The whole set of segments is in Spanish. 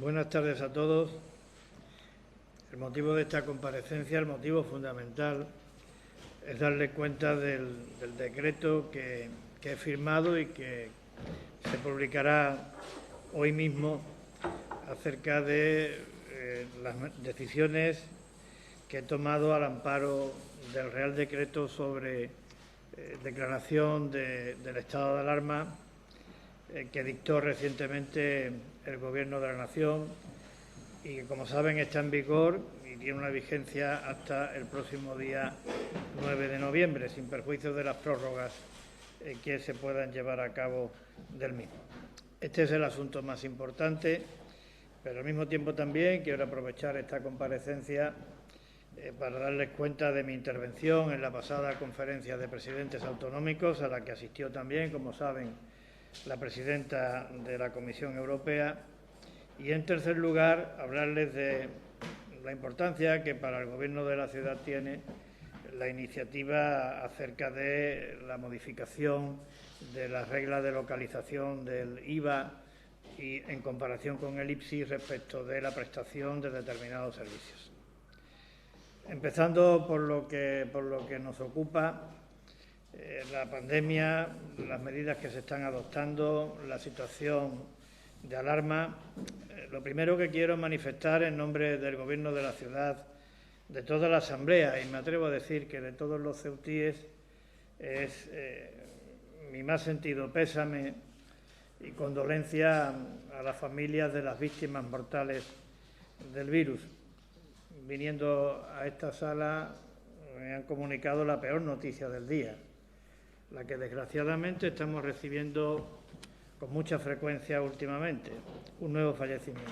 Buenas tardes a todos. El motivo de esta comparecencia, el motivo fundamental, es darle cuenta del decreto que he firmado y que se publicará hoy mismo acerca de las decisiones que he tomado al amparo del Real Decreto sobre declaración del estado de alarma que dictó recientemente el Gobierno de la Nación y que, como saben, está en vigor y tiene una vigencia hasta el próximo día 9 de noviembre, sin perjuicio de las prórrogas que se puedan llevar a cabo del mismo. Este es el asunto más importante, pero al mismo tiempo también quiero aprovechar esta comparecencia para darles cuenta de mi intervención en la pasada conferencia de presidentes autonómicos, a la que asistió también, como saben, la presidenta de la Comisión Europea. Y, en tercer lugar, hablarles de la importancia que para el Gobierno de la ciudad tiene la iniciativa acerca de la modificación de las reglas de localización del IVA y en comparación con el IPSI respecto de la prestación de determinados servicios. Empezando por lo que nos ocupa, la pandemia, las medidas que se están adoptando, la situación de alarma. Lo primero que quiero manifestar en nombre del Gobierno de la ciudad, de toda la Asamblea, y me atrevo a decir que de todos los ceutíes, es mi más sentido pésame y condolencia a las familias de las víctimas mortales del virus. Viniendo a esta sala me han comunicado la peor noticia del día, la que desgraciadamente estamos recibiendo con mucha frecuencia últimamente, un nuevo fallecimiento.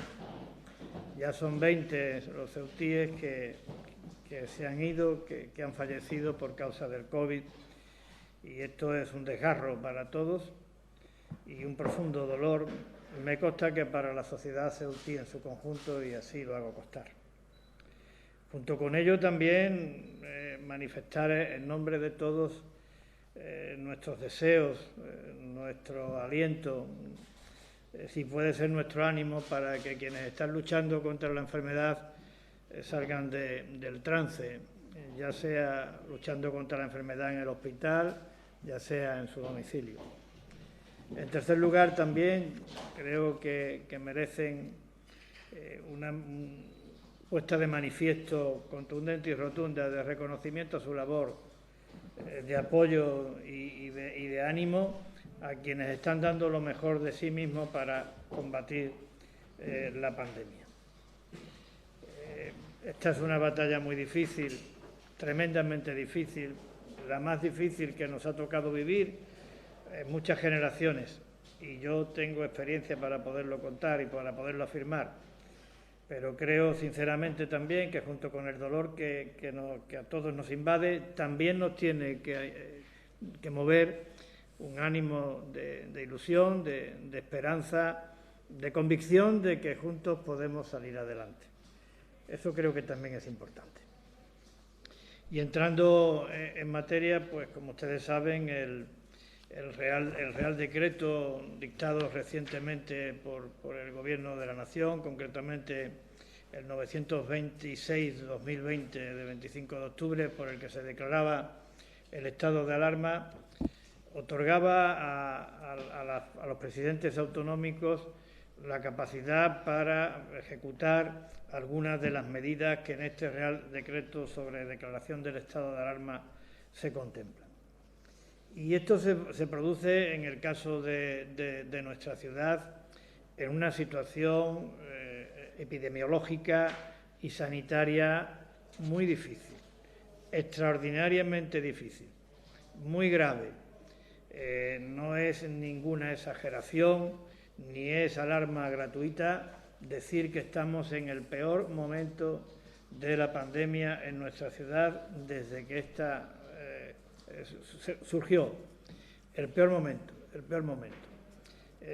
Ya son 20 los ceutíes que se han ido, que han fallecido por causa del COVID, y esto es un desgarro para todos y un profundo dolor. Me consta que para la sociedad ceutí en su conjunto, y así lo hago constar. Junto con ello también manifestar en nombre de todos nuestros deseos, nuestro aliento, si puede ser nuestro ánimo, para que quienes están luchando contra la enfermedad salgan del trance, ya sea luchando contra la enfermedad en el hospital, ya sea en su domicilio. En tercer lugar, también creo que merecen una puesta de manifiesto contundente y rotunda de reconocimiento a su labor, de apoyo y de ánimo a quienes están dando lo mejor de sí mismos para combatir la pandemia. Esta es una batalla muy difícil, tremendamente difícil, la más difícil que nos ha tocado vivir en muchas generaciones, y yo tengo experiencia para poderlo contar y para poderlo afirmar. Pero creo sinceramente también que, junto con el dolor que a todos nos invade, también nos tiene que mover un ánimo de ilusión, de esperanza, de convicción de que juntos podemos salir adelante. Eso creo que también es importante. Y entrando en materia, pues como ustedes saben, el Real Decreto dictado recientemente por el Gobierno de la Nación, concretamente el 926/2020 de 25 de octubre, por el que se declaraba el estado de alarma, otorgaba a los presidentes autonómicos la capacidad para ejecutar algunas de las medidas que en este Real Decreto sobre declaración del estado de alarma se contemplan. Y esto se produce, en el caso de nuestra ciudad, en una situación epidemiológica y sanitaria muy difícil, extraordinariamente difícil, muy grave. No es ninguna exageración ni es alarma gratuita decir que estamos en el peor momento de la pandemia en nuestra ciudad desde que esta surgió. El peor momento.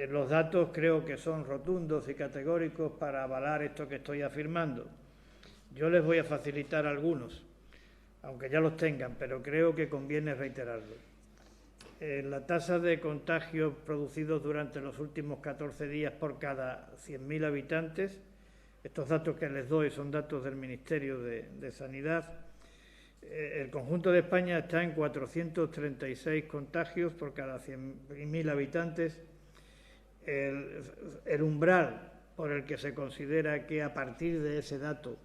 Los datos creo que son rotundos y categóricos para avalar esto que estoy afirmando. Yo les voy a facilitar algunos, aunque ya los tengan, pero creo que conviene reiterarlo. La tasa de contagios producidos durante los últimos 14 días por cada 100.000 habitantes Estos datos que les doy son datos del Ministerio de Sanidad. El conjunto de España está en 436 contagios por cada 100.000 habitantes. El umbral por el que se considera que a partir de ese dato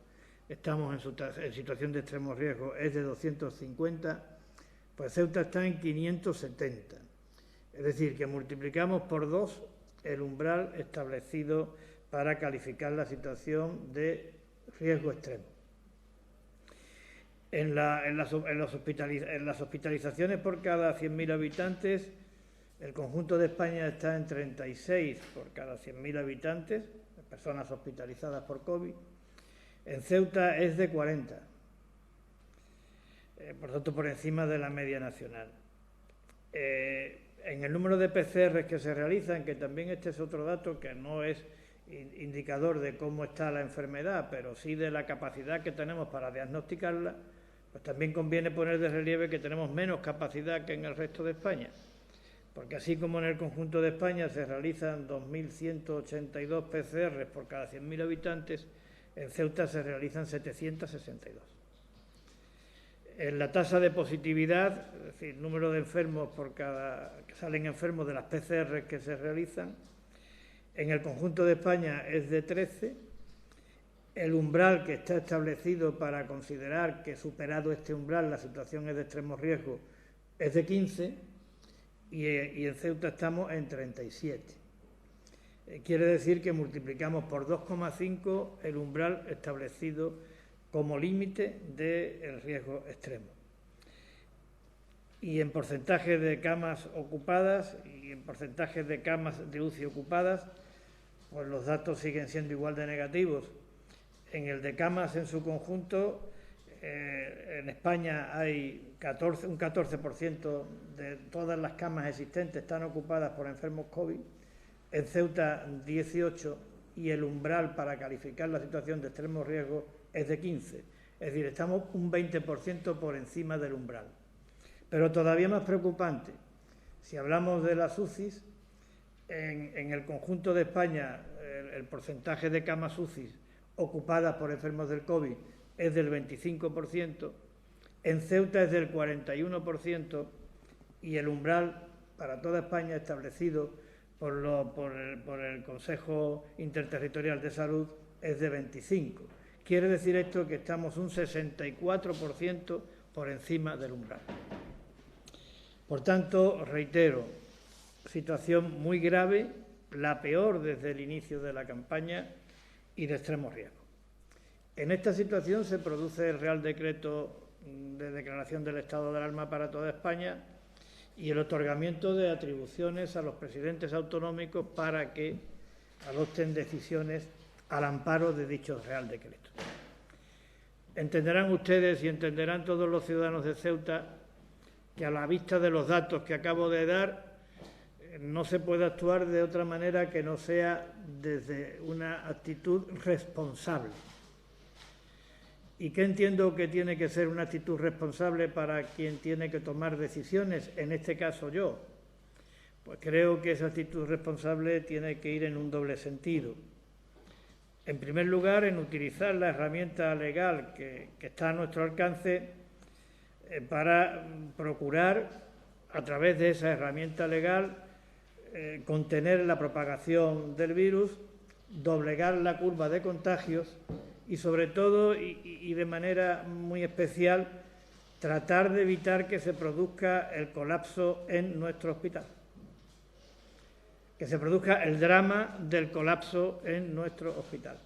estamos en situación de extremo riesgo es de 250, pues Ceuta está en 570. Es decir, que multiplicamos por 2 el umbral establecido para calificar la situación de riesgo extremo. En las hospitalizaciones por cada 100.000 habitantes, el conjunto de España está en 36 por cada 100.000 habitantes, personas hospitalizadas por COVID. En Ceuta es de 40, por tanto por encima de la media nacional. En el número de PCR que se realizan, que también este es otro dato que no es indicador de cómo está la enfermedad, pero sí de la capacidad que tenemos para diagnosticarla, pues también conviene poner de relieve que tenemos menos capacidad que en el resto de España, porque así como en el conjunto de España se realizan 2.182 PCR por cada 100.000 habitantes, en Ceuta se realizan 762. En la tasa de positividad, es decir, número de enfermos que salen enfermos de las PCR que se realizan, en el conjunto de España es de 13. El umbral que está establecido para considerar que superado este umbral la situación es de extremo riesgo es de 15 y en Ceuta estamos en 37. Quiere decir que multiplicamos por 2,5 el umbral establecido como límite del riesgo extremo. Y en porcentaje de camas ocupadas y en porcentaje de camas de UCI ocupadas, pues los datos siguen siendo igual de negativos. En el de camas en su conjunto, en España hay un 14% de todas las camas existentes están ocupadas por enfermos COVID, en Ceuta 18 y el umbral para calificar la situación de extremo riesgo es de 15. Es decir, estamos un 20% por encima del umbral. Pero todavía más preocupante, si hablamos de las UCIs, en el conjunto de España el porcentaje de camas UCIs ocupadas por enfermos del COVID es del 25%, en Ceuta es del 41% y el umbral para toda España establecido por el Consejo Interterritorial de Salud es de 25%. Quiere decir esto que estamos un 64% por encima del umbral. Por tanto, reitero, situación muy grave, la peor desde el inicio de la campaña y de extremo riesgo. En esta situación se produce el Real Decreto de declaración del estado de alarma para toda España y el otorgamiento de atribuciones a los presidentes autonómicos para que adopten decisiones al amparo de dicho Real Decreto. Entenderán ustedes y entenderán todos los ciudadanos de Ceuta que a la vista de los datos que acabo de dar no se puede actuar de otra manera que no sea desde una actitud responsable. ¿Y qué entiendo que tiene que ser una actitud responsable para quien tiene que tomar decisiones? En este caso yo. Pues creo que esa actitud responsable tiene que ir en un doble sentido. En primer lugar, en utilizar la herramienta legal que está a nuestro alcance para procurar, a través de esa herramienta legal, contener la propagación del virus, doblegar la curva de contagios y, sobre todo, y de manera muy especial, tratar de evitar que se produzca el colapso en nuestro hospital, que se produzca el drama del colapso en nuestro hospital.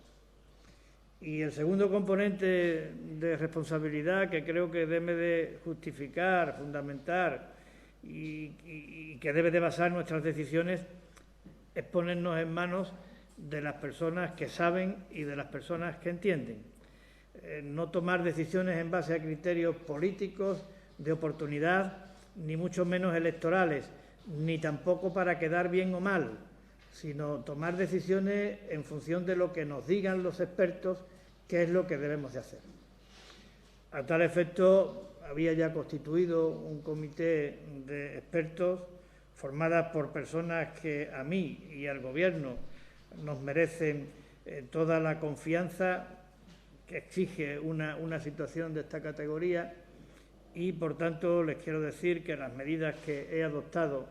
Y el segundo componente de responsabilidad que creo que debe de justificar, fundamentar y que debe de basar nuestras decisiones es ponernos en manos de las personas que saben y de las personas que entienden. No tomar decisiones en base a criterios políticos, de oportunidad, ni mucho menos electorales, ni tampoco para quedar bien o mal, sino tomar decisiones en función de lo que nos digan los expertos qué es lo que debemos de hacer. A tal efecto, había ya constituido un comité de expertos formadas por personas que a mí y al Gobierno nos merecen toda la confianza que exige una situación de esta categoría y, por tanto, les quiero decir que las medidas que he adoptado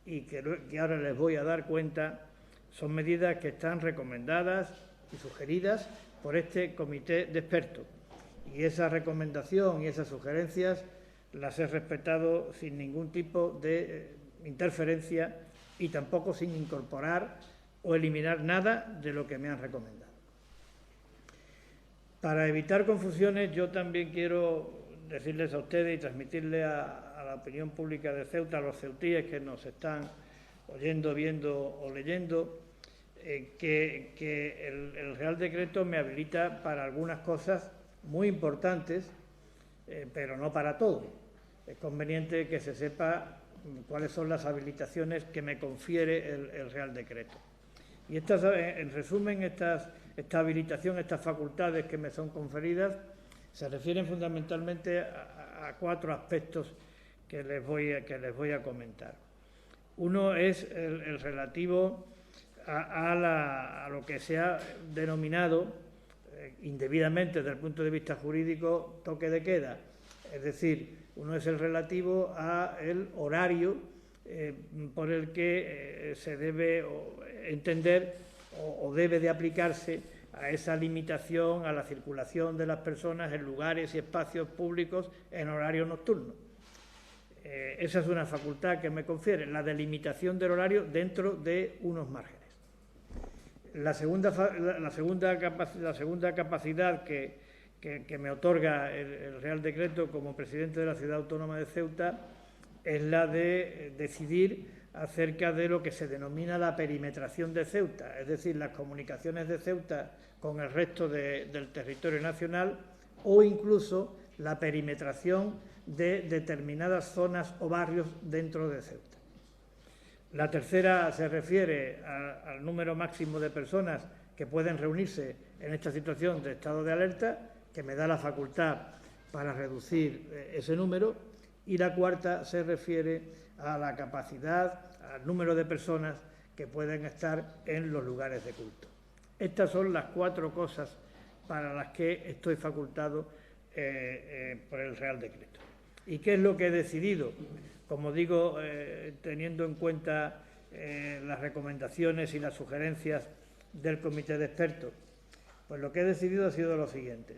y que ahora les voy a dar cuenta son medidas que están recomendadas y sugeridas por este comité de expertos. Y esa recomendación y esas sugerencias las he respetado sin ningún tipo de interferencia y tampoco sin incorporar o eliminar nada de lo que me han recomendado. Para evitar confusiones, yo también quiero decirles a ustedes y transmitirles a la opinión pública de Ceuta, a los ceutíes que nos están oyendo, viendo o leyendo, que el Real Decreto me habilita para algunas cosas muy importantes, pero no para todo. Es conveniente que se sepa cuáles son las habilitaciones que me confiere el Real Decreto. Y en resumen, esta habilitación, estas facultades que me son conferidas, se refieren fundamentalmente a 4 aspectos que les voy a comentar. Uno es el relativo a lo que se ha denominado indebidamente desde el punto de vista jurídico toque de queda. Es decir, uno es el relativo al horario por el que se debe entender o debe de aplicarse a esa limitación a la circulación de las personas en lugares y espacios públicos en horario nocturno. Esa es una facultad que me confiere, la delimitación del horario dentro de unos márgenes. La segunda capacidad que me otorga el Real Decreto como presidente de la Ciudad Autónoma de Ceuta es la de decidir acerca de lo que se denomina la perimetración de Ceuta, es decir, las comunicaciones de Ceuta con el resto del territorio nacional o incluso la perimetración de determinadas zonas o barrios dentro de Ceuta. La tercera se refiere al número máximo de personas que pueden reunirse en esta situación de estado de alerta, que me da la facultad para reducir ese número, y la cuarta se refiere a la capacidad, al número de personas que pueden estar en los lugares de culto. Estas son las 4 cosas para las que estoy facultado por el Real Decreto. ¿Y qué es lo que he decidido? Como digo, teniendo en cuenta las recomendaciones y las sugerencias del comité de expertos, pues lo que he decidido ha sido lo siguiente.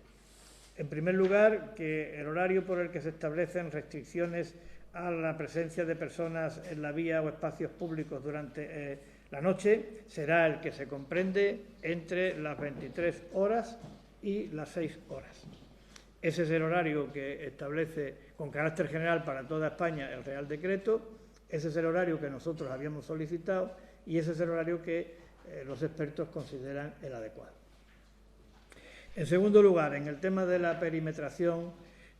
En primer lugar, que el horario por el que se establecen restricciones a la presencia de personas en la vía o espacios públicos durante la noche será el que se comprende entre las 23 horas y las 6 horas. Ese es el horario que establece con carácter general para toda España el Real Decreto, ese es el horario que nosotros habíamos solicitado y ese es el horario que los expertos consideran el adecuado. En segundo lugar, en el tema de la perimetración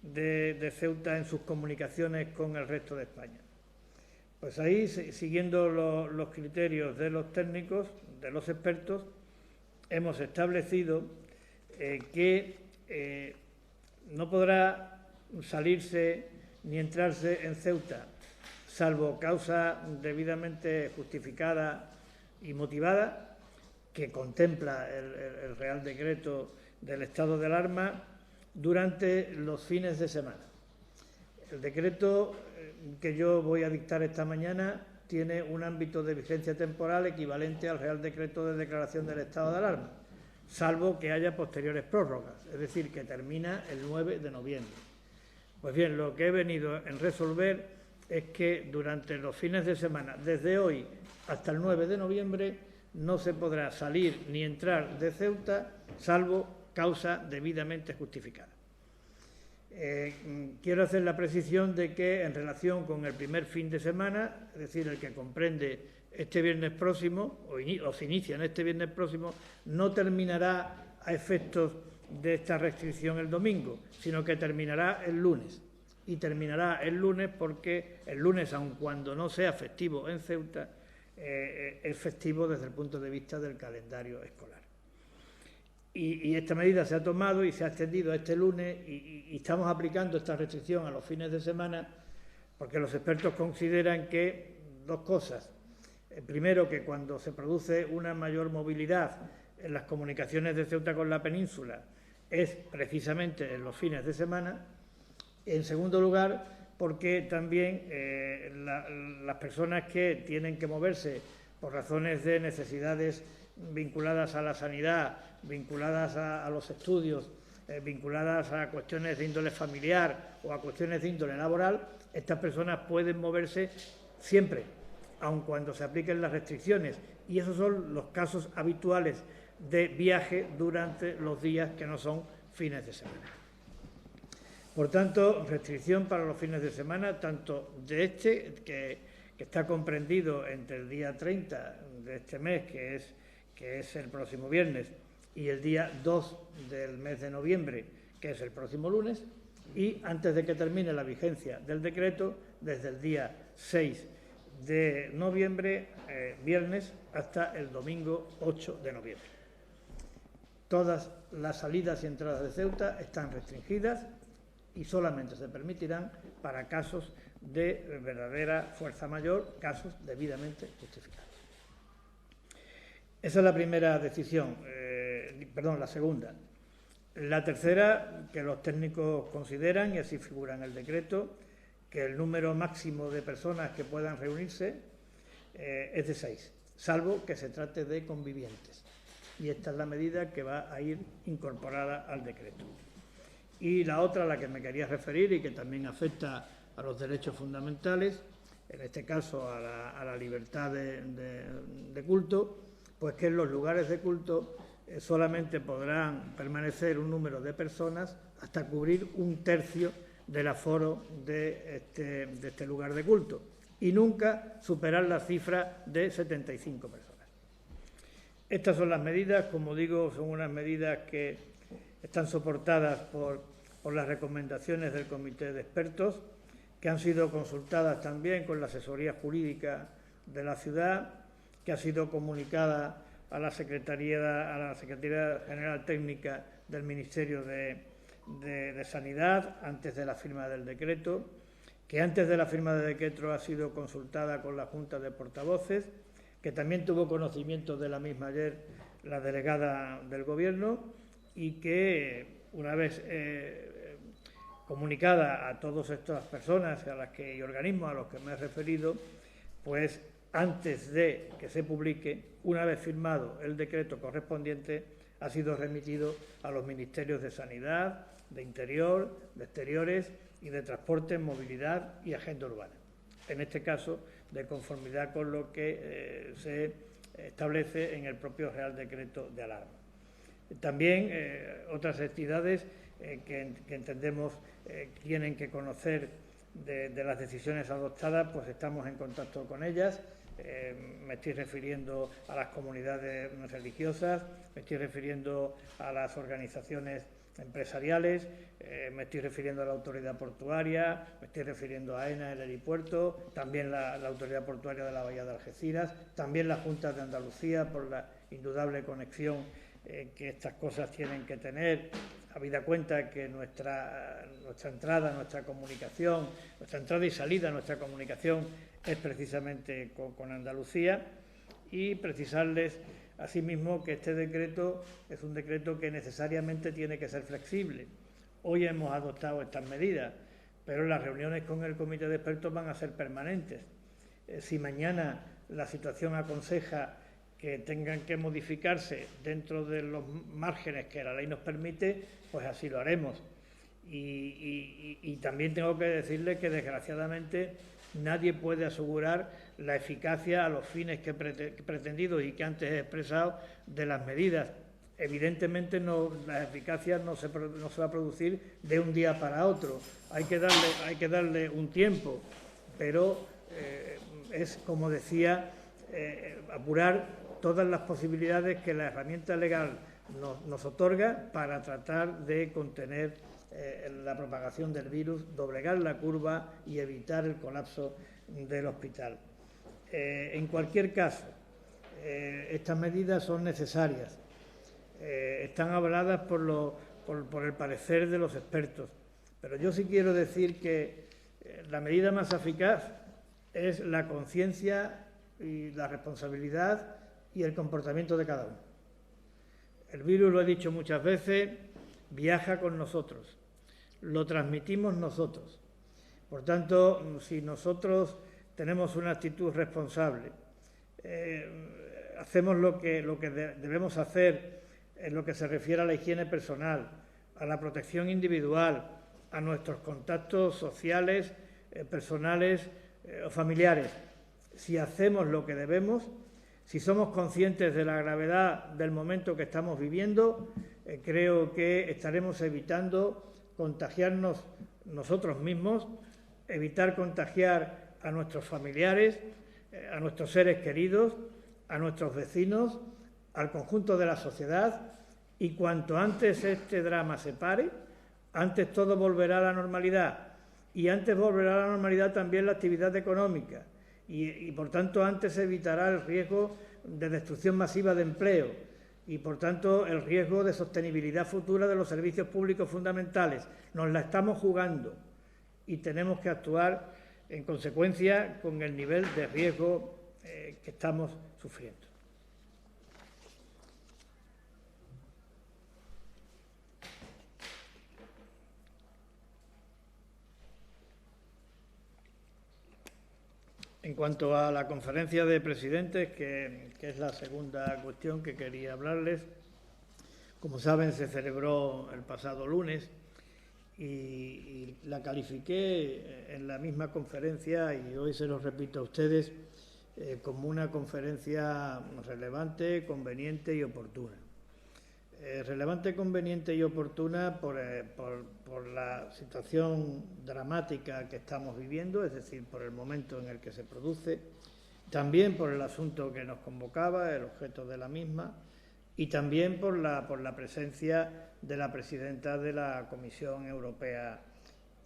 de Ceuta en sus comunicaciones con el resto de España. Pues ahí, siguiendo los criterios de los técnicos, de los expertos, hemos establecido que no podrá salirse ni entrarse en Ceuta, salvo causa debidamente justificada y motivada, que contempla el Real Decreto del estado de alarma, durante los fines de semana. El decreto que yo voy a dictar esta mañana tiene un ámbito de vigencia temporal equivalente al Real Decreto de declaración del estado de alarma, salvo que haya posteriores prórrogas, es decir, que termina el 9 de noviembre. Pues bien, lo que he venido en resolver es que durante los fines de semana, desde hoy hasta el 9 de noviembre, no se podrá salir ni entrar de Ceuta, salvo causa debidamente justificada. Quiero hacer la precisión de que en relación con el primer fin de semana, es decir, el que comprende este viernes próximo, o se inicia en este viernes próximo, no terminará a efectos de esta restricción el domingo, sino que terminará el lunes. Y terminará el lunes porque el lunes, aun cuando no sea festivo en Ceuta, es festivo desde el punto de vista del calendario escolar. Y esta medida se ha tomado y se ha extendido a este lunes y estamos aplicando esta restricción a los fines de semana porque los expertos consideran que 2 cosas. Primero, que cuando se produce una mayor movilidad en las comunicaciones de Ceuta con la península es precisamente en los fines de semana. En segundo lugar, porque también las personas que tienen que moverse por razones de necesidades vinculadas a la sanidad, vinculadas a los estudios, vinculadas a cuestiones de índole familiar o a cuestiones de índole laboral, estas personas pueden moverse siempre, aun cuando se apliquen las restricciones. Y esos son los casos habituales de viaje durante los días que no son fines de semana. Por tanto, restricción para los fines de semana, tanto de que está comprendido entre el día 30 de este mes, que es el próximo viernes, y el día 2 del mes de noviembre, que es el próximo lunes, y antes de que termine la vigencia del decreto, desde el día 6 de noviembre, viernes, hasta el domingo 8 de noviembre. Todas las salidas y entradas de Ceuta están restringidas y solamente se permitirán para casos de verdadera fuerza mayor, casos debidamente justificados. Esa es la primera decisión, la segunda. La tercera, que los técnicos consideran, y así figura en el decreto, que el número máximo de personas que puedan reunirse es de 6, salvo que se trate de convivientes. Y esta es la medida que va a ir incorporada al decreto. Y la otra a la que me quería referir y que también afecta a los derechos fundamentales, en este caso a la libertad de culto, pues que en los lugares de culto solamente podrán permanecer un número de personas hasta cubrir 1/3 del aforo de este lugar de culto y nunca superar la cifra de 75 personas. Estas son las medidas, como digo, son unas medidas que están soportadas por las recomendaciones del Comité de Expertos, que han sido consultadas también con la asesoría jurídica de la ciudad, que ha sido comunicada a la Secretaría General Técnica del Ministerio de Sanidad antes de la firma del decreto, que antes de la firma del decreto ha sido consultada con la Junta de Portavoces, que también tuvo conocimiento de la misma ayer la delegada del Gobierno y que una vez comunicada a todas estas personas y organismos a los que me he referido, pues antes de que se publique, una vez firmado el decreto correspondiente, ha sido remitido a los Ministerios de Sanidad, de Interior, de Exteriores y de Transporte, Movilidad y Agenda Urbana. En este caso, de conformidad con lo que se establece en el propio Real Decreto de Alarma. También otras entidades que entendemos tienen que conocer de las decisiones adoptadas, pues estamos en contacto con ellas. Me estoy refiriendo a las comunidades religiosas, me estoy refiriendo a las organizaciones empresariales, me estoy refiriendo a la autoridad portuaria, me estoy refiriendo a AENA, el aeropuerto, también la autoridad portuaria de la Bahía de Algeciras, también la Junta de Andalucía por la indudable conexión que estas cosas tienen que tener, habida cuenta que nuestra entrada, nuestra comunicación, nuestra entrada y salida, nuestra comunicación es precisamente con Andalucía, y precisarles asimismo que este decreto es un decreto que necesariamente tiene que ser flexible. Hoy hemos adoptado estas medidas, pero las reuniones con el Comité de Expertos van a ser permanentes. Si mañana la situación aconseja que tengan que modificarse dentro de los márgenes que la ley nos permite, pues así lo haremos. Y también tengo que decirle que, desgraciadamente, nadie puede asegurar la eficacia a los fines que he pretendido y que antes he expresado de las medidas. Evidentemente la eficacia no se va a producir de un día para otro. Hay que darle un tiempo, pero es, como decía, apurar todas las posibilidades que la herramienta legal nos otorga para tratar de contener la propagación del virus, doblegar la curva y evitar el colapso del hospital. En cualquier caso, estas medidas son necesarias, están avaladas por el parecer de los expertos, pero yo sí quiero decir que la medida más eficaz es la conciencia y la responsabilidad y el comportamiento de cada uno. El virus, lo he dicho muchas veces, viaja con nosotros, lo transmitimos nosotros. Por tanto, si nosotros tenemos una actitud responsable, hacemos lo que debemos hacer en lo que se refiere a la higiene personal, a la protección individual, a nuestros contactos sociales, personales o familiares. Si hacemos lo que debemos, si somos conscientes de la gravedad del momento que estamos viviendo, creo que estaremos evitando contagiarnos nosotros mismos, evitar contagiar a nuestros familiares, a nuestros seres queridos, a nuestros vecinos, al conjunto de la sociedad, y cuanto antes este drama se pare, antes todo volverá a la normalidad, y antes volverá a la normalidad también la actividad económica, y por tanto antes se evitará el riesgo de destrucción masiva de empleo y por tanto el riesgo de sostenibilidad futura de los servicios públicos fundamentales. Nos la estamos jugando y tenemos que actuar en consecuencia con el nivel de riesgo que estamos sufriendo. En cuanto a la conferencia de presidentes, que es la segunda cuestión que quería hablarles, como saben, se celebró el pasado lunes y la califiqué en la misma conferencia, y hoy se lo repito a ustedes, como una conferencia relevante, conveniente y oportuna. Relevante, conveniente y oportuna por la situación dramática que estamos viviendo, es decir, por el momento en el que se produce, también por el asunto que nos convocaba, el objeto de la misma, y también por la presencia de la presidenta de la Comisión Europea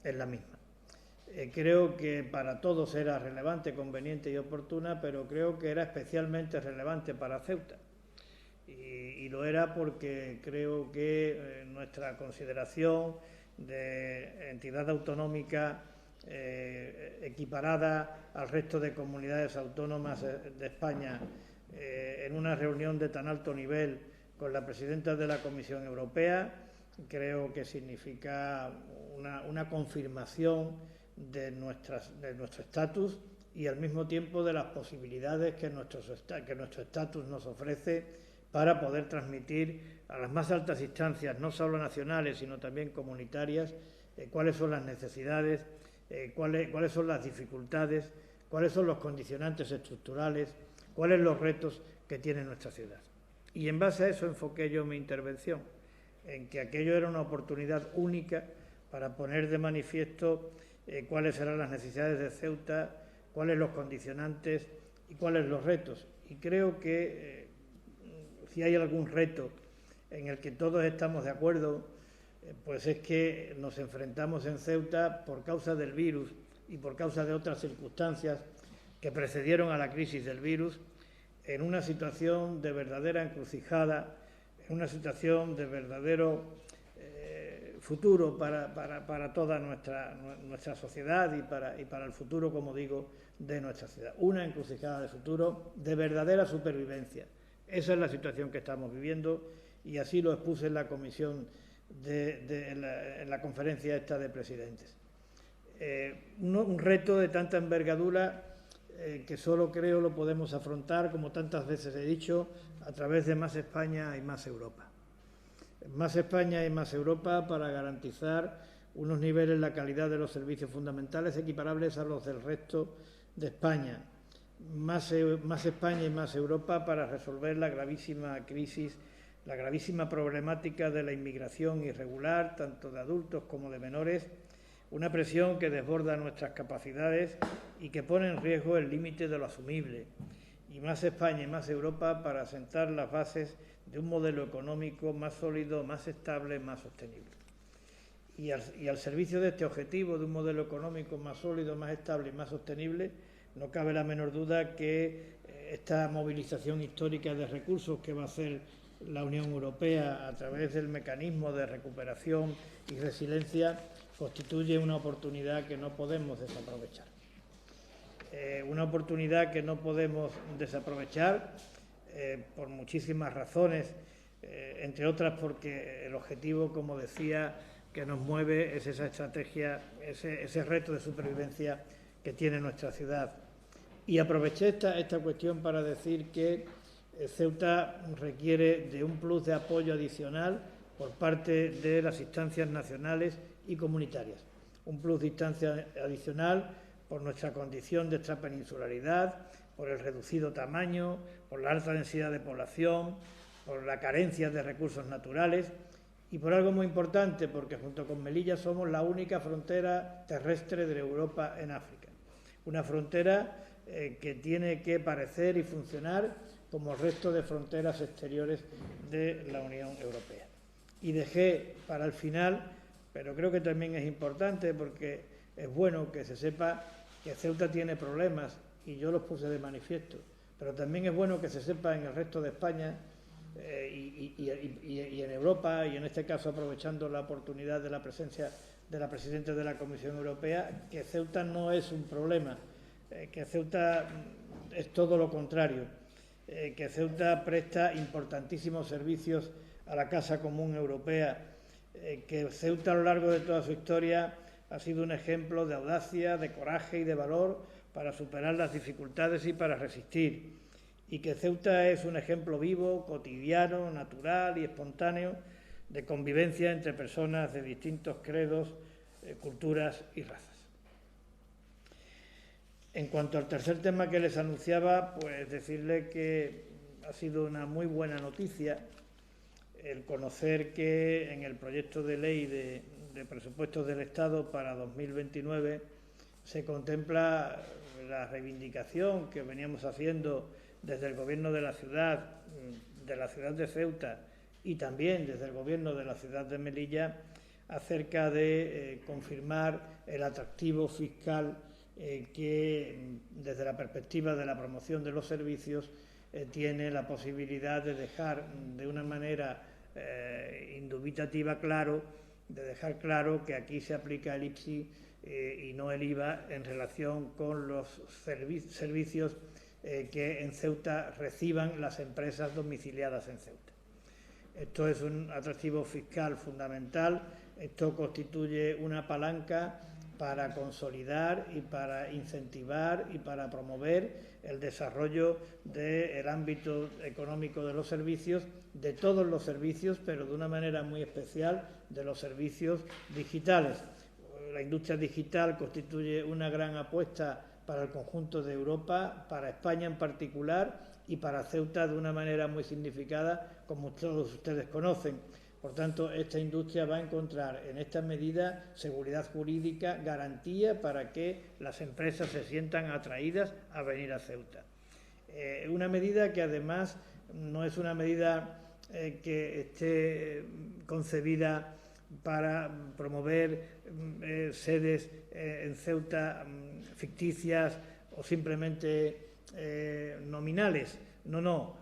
en la misma. Creo que para todos era relevante, conveniente y oportuna, pero creo que era especialmente relevante para Ceuta. Y lo era porque creo que nuestra consideración de entidad autonómica equiparada al resto de comunidades autónomas de España en una reunión de tan alto nivel con la presidenta de la Comisión Europea, creo que significa una confirmación de nuestro estatus y al mismo tiempo de las posibilidades que nuestro estatus nos ofrece para poder transmitir a las más altas instancias, no solo nacionales, sino también comunitarias, cuáles son las necesidades, cuáles son las dificultades, cuáles son los condicionantes estructurales, cuáles los retos que tiene nuestra ciudad. Y en base a eso enfoqué yo mi intervención, en que aquello era una oportunidad única para poner de manifiesto cuáles serán las necesidades de Ceuta, cuáles los condicionantes y cuáles los retos. Y creo que si hay algún reto en el que todos estamos de acuerdo, pues es que nos enfrentamos en Ceuta por causa del virus y por causa de otras circunstancias que precedieron a la crisis del virus, en una situación de verdadera encrucijada, en una situación de verdadero futuro para toda nuestra sociedad y para el futuro, como digo, de nuestra ciudad. Una encrucijada de futuro de verdadera supervivencia. Esa es la situación que estamos viviendo y así lo expuse en la comisión, en la conferencia esta de presidentes. Un reto de tanta envergadura que solo creo lo podemos afrontar, como tantas veces he dicho, a través de Más España y Más Europa. Más España y Más Europa para garantizar unos niveles en la calidad de los servicios fundamentales equiparables a los del resto de España. Más España y Más Europa para resolver la gravísima crisis, la gravísima problemática de la inmigración irregular, tanto de adultos como de menores, una presión que desborda nuestras capacidades y que pone en riesgo el límite de lo asumible. Y Más España y Más Europa para sentar las bases de un modelo económico más sólido, más estable, más sostenible. Y al servicio de este objetivo de un modelo económico más sólido, más estable y más sostenible, no cabe la menor duda que esta movilización histórica de recursos que va a hacer la Unión Europea a través del mecanismo de recuperación y resiliencia constituye una oportunidad que no podemos desaprovechar. Una oportunidad que no podemos desaprovechar por muchísimas razones entre otras porque el objetivo, como decía, que nos mueve es esa estrategia, ese reto de supervivencia que tiene nuestra ciudad. Y aproveché esta cuestión para decir que Ceuta requiere de un plus de apoyo adicional por parte de las instancias nacionales y comunitarias. Un plus de instancia adicional por nuestra condición de extrapeninsularidad, por el reducido tamaño, por la alta densidad de población, por la carencia de recursos naturales y por algo muy importante, porque junto con Melilla somos la única frontera terrestre de Europa en África. Una frontera que tiene que parecer y funcionar como el resto de fronteras exteriores de la Unión Europea. Y dejé para el final, pero creo que también es importante porque es bueno que se sepa que Ceuta tiene problemas y yo los puse de manifiesto, pero también es bueno que se sepa en el resto de España y en Europa, y en este caso aprovechando la oportunidad de la presencia de la Presidenta de la Comisión Europea, que Ceuta no es un problema, que Ceuta es todo lo contrario, que Ceuta presta importantísimos servicios a la Casa Común Europea, que Ceuta a lo largo de toda su historia ha sido un ejemplo de audacia, de coraje y de valor para superar las dificultades y para resistir, y que Ceuta es un ejemplo vivo, cotidiano, natural y espontáneo de convivencia entre personas de distintos credos, culturas y razas. En cuanto al tercer tema que les anunciaba, pues decirle que ha sido una muy buena noticia el conocer que en el proyecto de ley de presupuestos del Estado para 2029 se contempla la reivindicación que veníamos haciendo desde el Gobierno de la ciudad de Ceuta y también desde el Gobierno de la ciudad de Melilla acerca de confirmar el atractivo fiscal que desde la perspectiva de la promoción de los servicios tiene la posibilidad de dejar de una manera indubitativa claro, de dejar claro que aquí se aplica el IPSI y no el IVA en relación con los servicios que en Ceuta reciban las empresas domiciliadas en Ceuta. Esto es un atractivo fiscal fundamental, esto constituye una palanca para consolidar y para incentivar y para promover el desarrollo del ámbito económico de los servicios, de todos los servicios, pero de una manera muy especial de los servicios digitales. La industria digital constituye una gran apuesta para el conjunto de Europa, para España en particular y para Ceuta de una manera muy significada, como todos ustedes conocen. Por tanto, esta industria va a encontrar en esta medida seguridad jurídica, garantía para que las empresas se sientan atraídas a venir a Ceuta. Una medida que además no es una medida que esté concebida para promover sedes en Ceuta ficticias o simplemente nominales. No.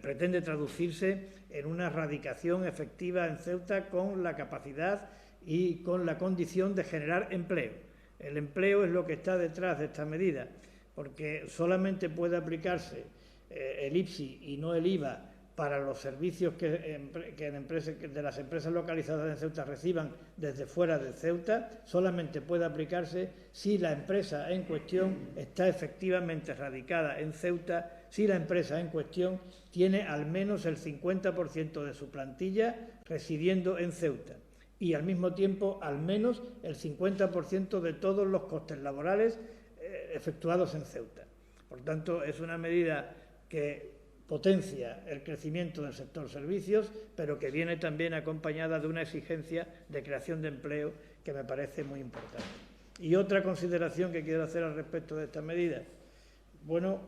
Pretende traducirse en una radicación efectiva en Ceuta con la capacidad y con la condición de generar empleo. El empleo es lo que está detrás de esta medida, porque solamente puede aplicarse el IPSI y no el IVA para los servicios que de las empresas localizadas en Ceuta reciban desde fuera de Ceuta, solamente puede aplicarse si la empresa en cuestión está efectivamente radicada en Ceuta, si la empresa en cuestión tiene al menos el 50% de su plantilla residiendo en Ceuta y al mismo tiempo al menos el 50% de todos los costes laborales efectuados en Ceuta. Por tanto, es una medida que potencia el crecimiento del sector servicios, pero que viene también acompañada de una exigencia de creación de empleo que me parece muy importante. Y otra consideración que quiero hacer al respecto de esta medida. Bueno,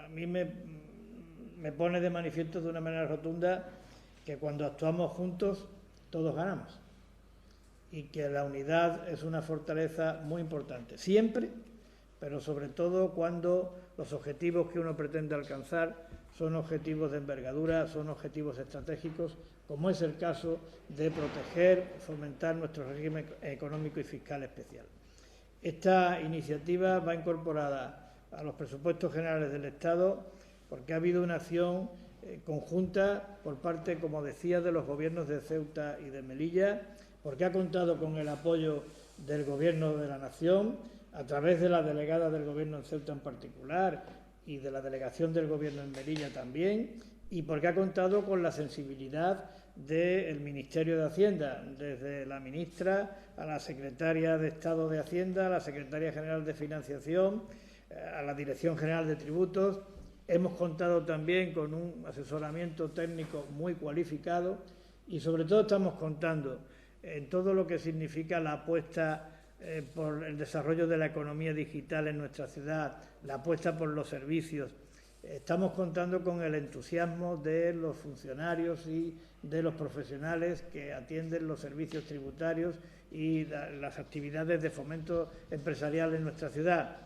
a mí me pone de manifiesto de una manera rotunda que cuando actuamos juntos todos ganamos y que la unidad es una fortaleza muy importante, siempre, pero sobre todo cuando los objetivos que uno pretende alcanzar son objetivos de envergadura, son objetivos estratégicos, como es el caso de proteger, fomentar nuestro régimen económico y fiscal especial. Esta iniciativa va incorporada a los presupuestos generales del Estado, porque ha habido una acción conjunta por parte, como decía, de los gobiernos de Ceuta y de Melilla, porque ha contado con el apoyo del Gobierno de la Nación, a través de la delegada del Gobierno en Ceuta en particular y de la delegación del Gobierno en Melilla también, y porque ha contado con la sensibilidad del Ministerio de Hacienda, desde la ministra a la secretaria de Estado de Hacienda, a la secretaria general de Financiación, a la Dirección General de Tributos. Hemos contado también con un asesoramiento técnico muy cualificado y sobre todo estamos contando en todo lo que significa la apuesta por el desarrollo de la economía digital en nuestra ciudad, la apuesta por los servicios. Estamos contando con el entusiasmo de los funcionarios y de los profesionales que atienden los servicios tributarios y las actividades de fomento empresarial en nuestra ciudad.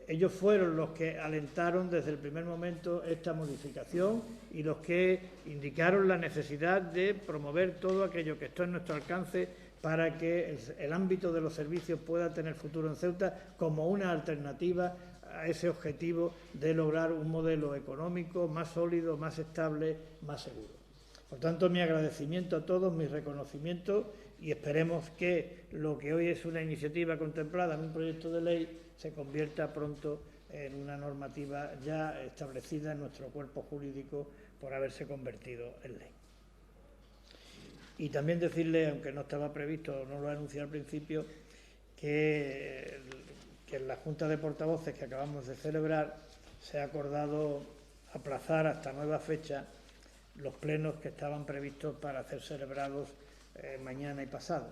Ellos fueron los que alentaron desde el primer momento esta modificación y los que indicaron la necesidad de promover todo aquello que está en nuestro alcance para que el ámbito de los servicios pueda tener futuro en Ceuta como una alternativa a ese objetivo de lograr un modelo económico más sólido, más estable, más seguro. Por tanto, mi agradecimiento a todos, mi reconocimiento, y esperemos que lo que hoy es una iniciativa contemplada en un proyecto de ley se convierta pronto en una normativa ya establecida en nuestro cuerpo jurídico por haberse convertido en ley. Y también decirle, aunque no estaba previsto, no lo he anunciado al principio, que en la Junta de Portavoces que acabamos de celebrar se ha acordado aplazar hasta nueva fecha los plenos que estaban previstos para ser celebrados mañana y pasado.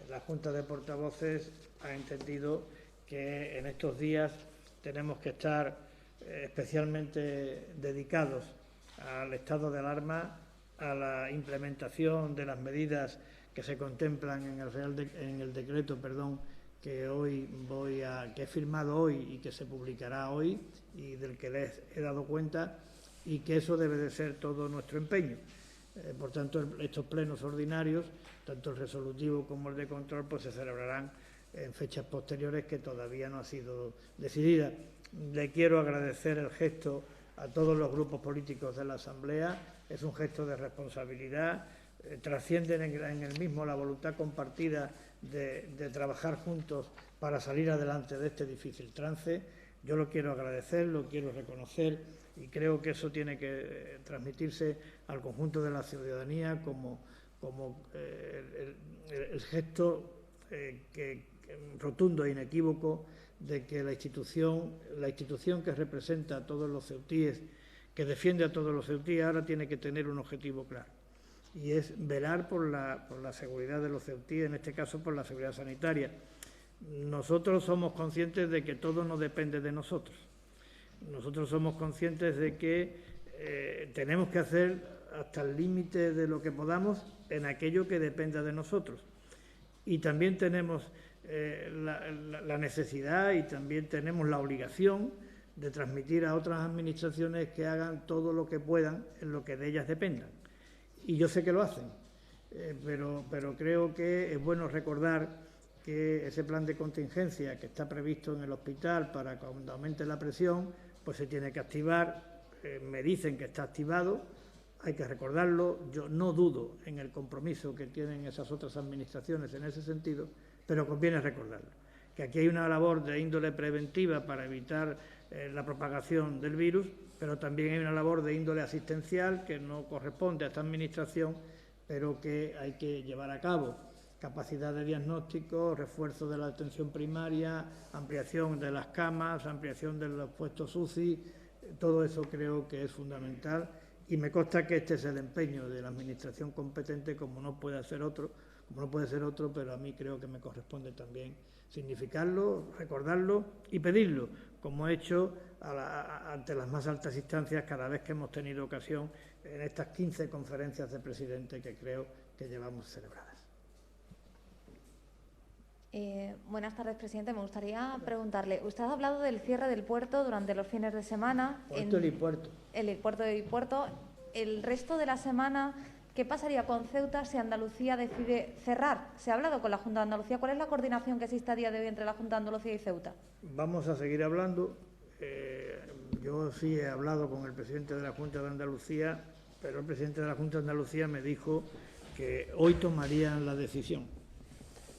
La Junta de Portavoces ha entendido que en estos días tenemos que estar especialmente dedicados al estado de alarma, a la implementación de las medidas que se contemplan en el decreto que he firmado hoy y que se publicará hoy y del que les he dado cuenta, y que eso debe de ser todo nuestro empeño. Por tanto, estos plenos ordinarios, tanto el resolutivo como el de control, pues se celebrarán en fechas posteriores que todavía no ha sido decidida. Le quiero agradecer el gesto a todos los grupos políticos de la Asamblea. Es un gesto de responsabilidad, trascienden en el mismo la voluntad compartida de trabajar juntos para salir adelante de este difícil trance. Yo lo quiero agradecer, lo quiero reconocer y creo que eso tiene que transmitirse al conjunto de la ciudadanía como el gesto rotundo e inequívoco de que la institución que representa a todos los ceutíes, que defiende a todos los ceutíes, ahora tiene que tener un objetivo claro, y es velar por la seguridad de los ceutíes, en este caso por la seguridad sanitaria. Nosotros somos conscientes de que todo no depende de nosotros. Nosotros somos conscientes de que tenemos que hacer hasta el límite de lo que podamos en aquello que dependa de nosotros. Y también tenemos la necesidad y también tenemos la obligación de transmitir a otras administraciones que hagan todo lo que puedan en lo que de ellas dependan. Y yo sé que lo hacen, pero creo que es bueno recordar que ese plan de contingencia que está previsto en el hospital para cuando aumente la presión, pues se tiene que activar. Me dicen que está activado, hay que recordarlo. Yo no dudo en el compromiso que tienen esas otras administraciones en ese sentido, pero conviene recordarlo, que aquí hay una labor de índole preventiva para evitar la propagación del virus, pero también hay una labor de índole asistencial que no corresponde a esta administración, pero que hay que llevar a cabo. Capacidad de diagnóstico, refuerzo de la atención primaria, ampliación de las camas, ampliación de los puestos UCI, todo eso creo que es fundamental y me consta que este es el empeño de la administración competente, como no puede ser otro, pero a mí creo que me corresponde también significarlo, recordarlo y pedirlo, como he hecho ante las más altas instancias cada vez que hemos tenido ocasión en estas 15 conferencias de presidente que creo que llevamos celebradas. Buenas tardes, presidente. Me gustaría preguntarle, usted ha hablado del cierre del puerto durante los fines de semana. El helipuerto. El puerto de helipuerto. El resto de la semana, ¿qué pasaría con Ceuta si Andalucía decide cerrar? ¿Se ha hablado con la Junta de Andalucía? ¿Cuál es la coordinación que existe a día de hoy entre la Junta de Andalucía y Ceuta? Vamos a seguir hablando. Yo sí he hablado con el presidente de la Junta de Andalucía, pero el presidente de la Junta de Andalucía me dijo que hoy tomarían la decisión.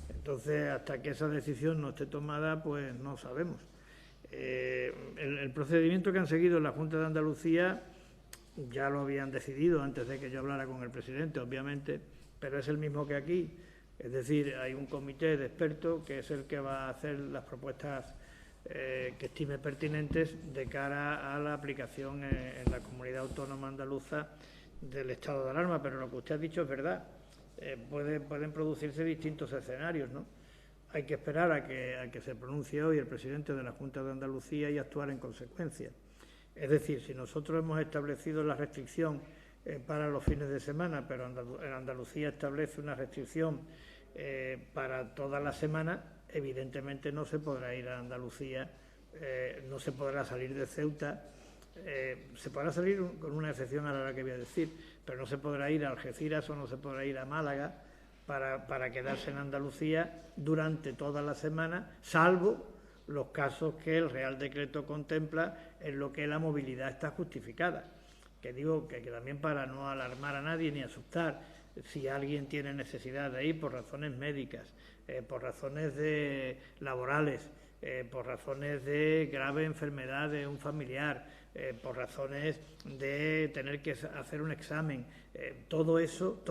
Entonces, hasta que esa decisión no esté tomada, pues no sabemos. El procedimiento que han seguido en la Junta de Andalucía ya lo habían decidido antes de que yo hablara con el presidente, obviamente, pero es el mismo que aquí. Es decir, hay un comité de expertos que es el que va a hacer las propuestas que estime pertinentes de cara a la aplicación en la comunidad autónoma andaluza del estado de alarma. Pero lo que usted ha dicho es verdad. Pueden producirse distintos escenarios, ¿no? Hay que esperar a que se pronuncie hoy el presidente de la Junta de Andalucía y actuar en consecuencia. Es decir, si nosotros hemos establecido la restricción para los fines de semana, pero en Andalucía establece una restricción para toda la semana, evidentemente no se podrá ir a Andalucía, no se podrá salir de Ceuta, se podrá salir con una excepción a la que voy a decir, pero no se podrá ir a Algeciras o no se podrá ir a Málaga para quedarse en Andalucía durante toda la semana, salvo los casos que el Real Decreto contempla en lo que la movilidad está justificada. Que digo que también, para no alarmar a nadie ni asustar, si alguien tiene necesidad de ir por razones médicas, por razones laborales, por razones de grave enfermedad de un familiar, por razones de tener que hacer un examen, todo eso,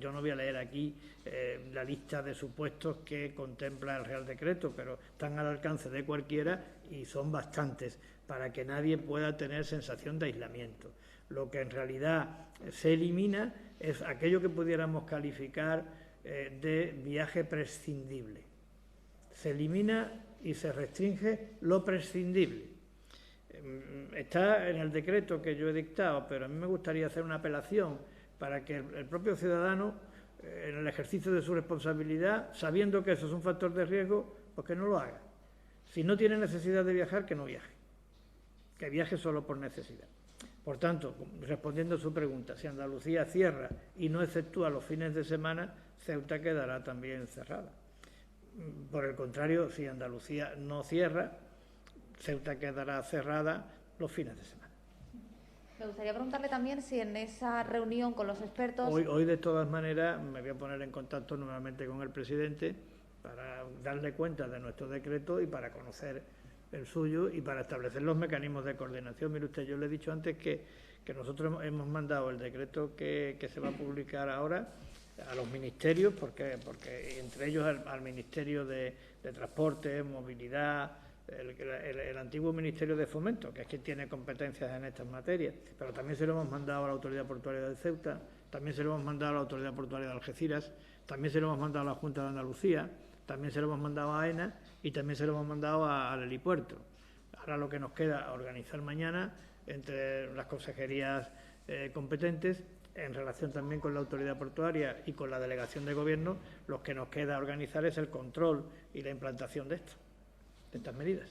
yo no voy a leer aquí la lista de supuestos que contempla el Real Decreto, pero están al alcance de cualquiera y son bastantes para que nadie pueda tener sensación de aislamiento. Lo que en realidad se elimina es aquello que pudiéramos calificar de viaje prescindible. Se elimina y se restringe lo prescindible. Está en el decreto que yo he dictado, pero a mí me gustaría hacer una apelación para que el propio ciudadano, en el ejercicio de su responsabilidad, sabiendo que eso es un factor de riesgo, pues que no lo haga. Si no tiene necesidad de viajar, que no viaje. Que viaje solo por necesidad. Por tanto, respondiendo a su pregunta, si Andalucía cierra y no exceptúa los fines de semana, Ceuta quedará también cerrada. Por el contrario, si Andalucía no cierra, Ceuta quedará cerrada los fines de semana. Me gustaría preguntarle también si en esa reunión con los expertos... Hoy de todas maneras, me voy a poner en contacto nuevamente con el presidente para darle cuenta de nuestro decreto y para conocer el suyo y para establecer los mecanismos de coordinación. Mire usted, yo le he dicho antes que nosotros hemos mandado el decreto que se va a publicar ahora a los ministerios, porque entre ellos al Ministerio de Transporte, Movilidad, el antiguo Ministerio de Fomento, que es quien tiene competencias en estas materias, pero también se lo hemos mandado a la Autoridad Portuaria de Ceuta, también se lo hemos mandado a la Autoridad Portuaria de Algeciras, también se lo hemos mandado a la Junta de Andalucía, también se lo hemos mandado a AENA y también se lo hemos mandado al helipuerto. Ahora lo que nos queda organizar mañana entre las consejerías competentes, en relación también con la autoridad portuaria y con la delegación de gobierno, lo que nos queda organizar es el control y la implantación de estas medidas.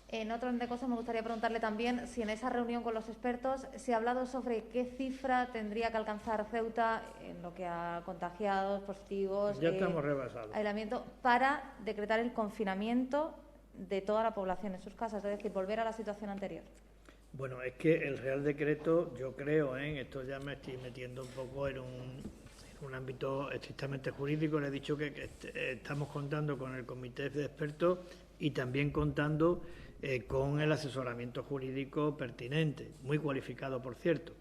En otro orden de cosas, me gustaría preguntarle también si en esa reunión con los expertos se ha hablado sobre qué cifra tendría que alcanzar Ceuta en lo que a contagiados, positivos, ya estamos rebasados, aislamiento, para decretar el confinamiento de toda la población en sus casas, es decir, volver a la situación anterior. Bueno, es que el Real Decreto, yo creo, esto ya me estoy metiendo un poco en un ámbito estrictamente jurídico. Le he dicho que estamos contando con el comité de expertos y también contando con el asesoramiento jurídico pertinente, muy cualificado, por cierto.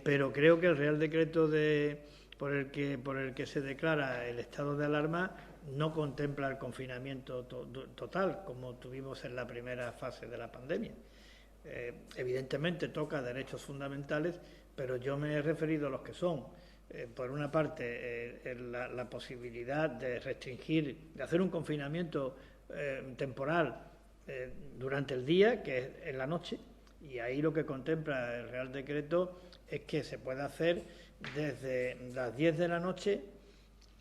Pero creo que el Real Decreto por el que se declara el estado de alarma no contempla el confinamiento total, como tuvimos en la primera fase de la pandemia. Evidentemente toca derechos fundamentales, pero yo me he referido a los que son, por una parte, la posibilidad de restringir, de hacer un confinamiento temporal durante el día, que es en la noche, y ahí lo que contempla el Real Decreto es que se puede hacer desde las 10 de la noche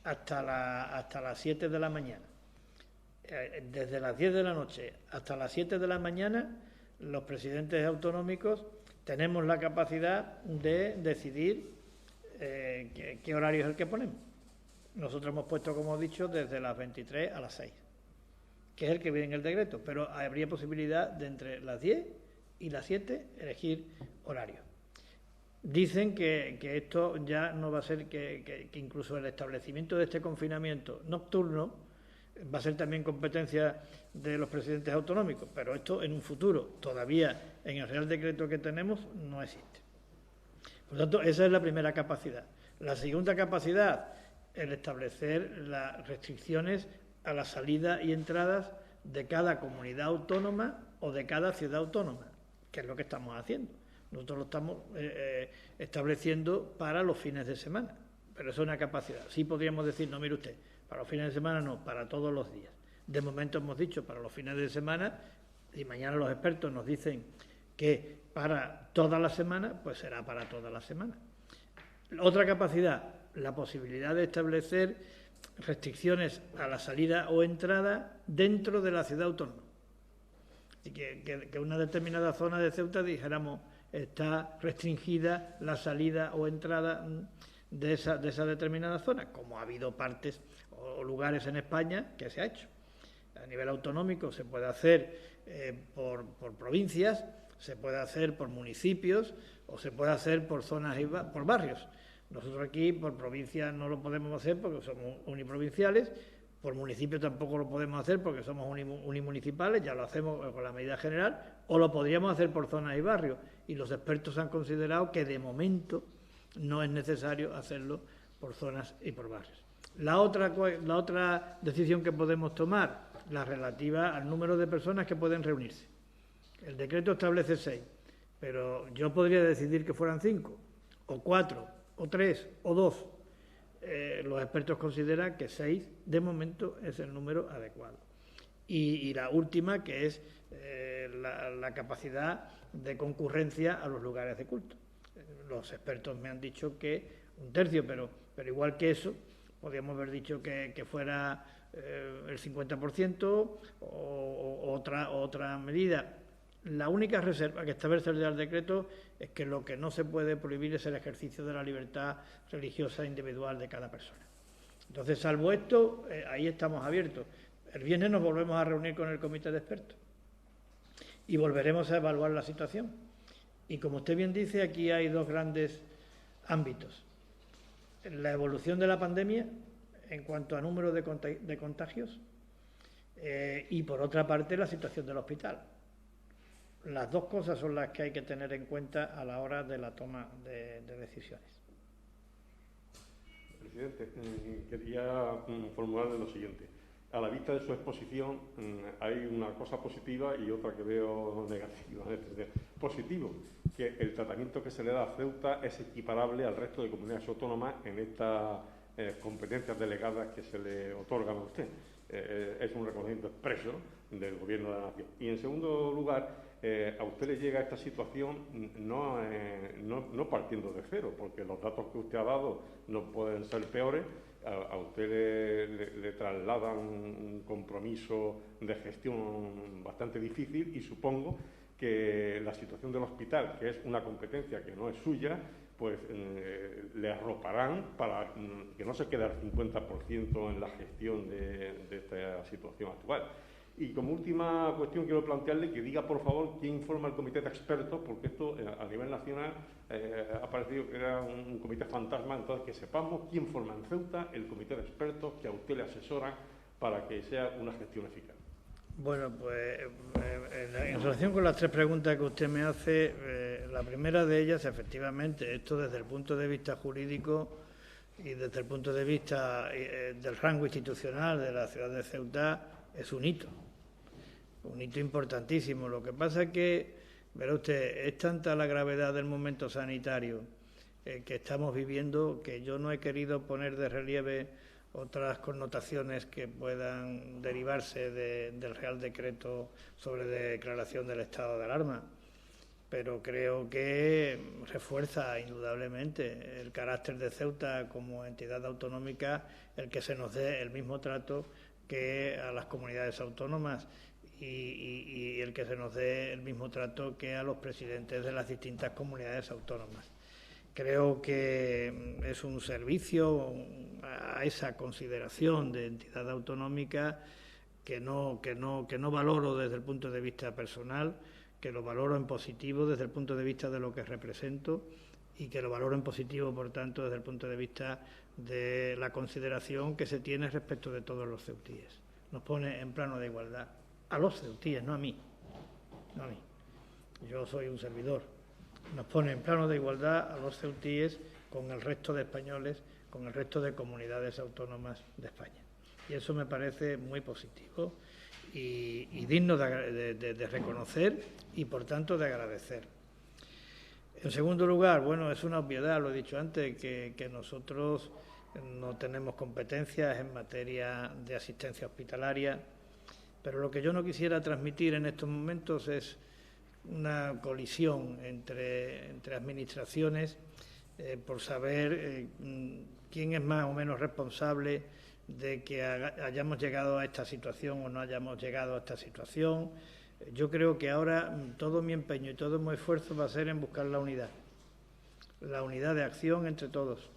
hasta las 7 de la mañana. Desde las 10 de la noche hasta las 7 de la mañana, los presidentes autonómicos tenemos la capacidad de decidir qué horario es el que ponemos. Nosotros hemos puesto, como he dicho, desde las 23 a las 6. que es el que viene en el decreto, pero habría posibilidad de entre las 10 y las 7 elegir horario. Dicen que esto ya no va a ser, que incluso el establecimiento de este confinamiento nocturno va a ser también competencia de los presidentes autonómicos, pero esto en un futuro, todavía en el Real Decreto que tenemos, no existe. Por lo tanto, esa es la primera capacidad. La segunda capacidad, el establecer las restricciones a la salida y entradas de cada comunidad autónoma o de cada ciudad autónoma, que es lo que estamos haciendo. Nosotros lo estamos estableciendo para los fines de semana, pero eso es una capacidad. Sí podríamos decir, no, mire usted, para los fines de semana no, para todos los días. De momento hemos dicho para los fines de semana, y mañana los expertos nos dicen que para toda la semana, pues será para toda la semana. Otra capacidad, la posibilidad de establecer restricciones a la salida o entrada dentro de la ciudad autónoma. Así que una determinada zona de Ceuta, dijéramos, está restringida la salida o entrada de esa determinada zona, como ha habido partes o lugares en España que se ha hecho. A nivel autonómico se puede hacer por provincias, se puede hacer por municipios o se puede hacer por zonas, por barrios. Nosotros aquí por provincias no lo podemos hacer porque somos uniprovinciales, por municipio tampoco lo podemos hacer porque somos unimunicipales, ya lo hacemos con la medida general, o lo podríamos hacer por zonas y barrios, y los expertos han considerado que de momento no es necesario hacerlo por zonas y por barrios. La otra decisión que podemos tomar, la relativa al número de personas que pueden reunirse. El decreto establece 6, pero yo podría decidir que fueran 5, o 4, o 3, o 2. Los expertos consideran que 6 de momento es el número adecuado. Y la última, que es la capacidad de concurrencia a los lugares de culto. Los expertos me han dicho que 1/3, pero igual que eso, podríamos haber dicho que fuera el 50% o otra medida. La única reserva que establece el Real Decreto es que lo que no se puede prohibir es el ejercicio de la libertad religiosa individual de cada persona. Entonces, salvo esto, ahí estamos abiertos. El viernes nos volvemos a reunir con el comité de expertos y volveremos a evaluar la situación. Y como usted bien dice, aquí hay dos grandes ámbitos. La evolución de la pandemia en cuanto a número de contagios y, por otra parte, la situación del hospital. Las dos cosas son las que hay que tener en cuenta a la hora de la toma de decisiones. Presidente, quería formularle lo siguiente. A la vista de su exposición hay una cosa positiva y otra que veo negativa. Positivo, que el tratamiento que se le da a Ceuta es equiparable al resto de comunidades autónomas en estas competencias delegadas que se le otorgan a usted. Es un reconocimiento expreso del Gobierno de la Nación. Y, en segundo lugar, a usted le llega esta situación no partiendo de cero, porque los datos que usted ha dado no pueden ser peores. A usted le trasladan un compromiso de gestión bastante difícil y supongo que la situación del hospital, que es una competencia que no es suya, pues le arroparán para que no se quede al 50% en la gestión de esta situación actual. Y como última cuestión quiero plantearle que diga, por favor, quién informa al comité de expertos, porque esto a nivel nacional ha parecido que era un comité fantasma, entonces que sepamos quién forma en Ceuta el comité de expertos que a usted le asesoran para que sea una gestión eficaz. Bueno, pues en relación con las tres preguntas que usted me hace, la primera de ellas, efectivamente, esto desde el punto de vista jurídico y desde el punto de vista del rango institucional de la ciudad de Ceuta, es un hito importantísimo. Lo que pasa es que, verá usted, es tanta la gravedad del momento sanitario que estamos viviendo que yo no he querido poner de relieve otras connotaciones que puedan derivarse del Real Decreto sobre declaración del estado de alarma, pero creo que refuerza indudablemente el carácter de Ceuta como entidad autonómica el que se nos dé el mismo trato que a las comunidades autónomas y el que se nos dé el mismo trato que a los presidentes de las distintas comunidades autónomas. Creo que es un servicio a esa consideración de entidad autonómica que no valoro desde el punto de vista personal, que lo valoro en positivo desde el punto de vista de lo que represento y que lo valoro en positivo, por tanto, desde el punto de vista de la consideración que se tiene respecto de todos los ceutíes. Nos pone en plano de igualdad a los ceutíes, no a mí. No a mí. Yo soy un servidor. Nos pone en plano de igualdad a los ceutíes con el resto de españoles, con el resto de comunidades autónomas de España. Y eso me parece muy positivo y digno de reconocer y, por tanto, de agradecer. En segundo lugar, bueno, es una obviedad, lo he dicho antes, que nosotros no tenemos competencias en materia de asistencia hospitalaria, pero lo que yo no quisiera transmitir en estos momentos es una colisión entre administraciones por saber quién es más o menos responsable de que hayamos llegado a esta situación o no hayamos llegado a esta situación. Yo creo que ahora todo mi empeño y todo mi esfuerzo va a ser en buscar la unidad de acción entre todos,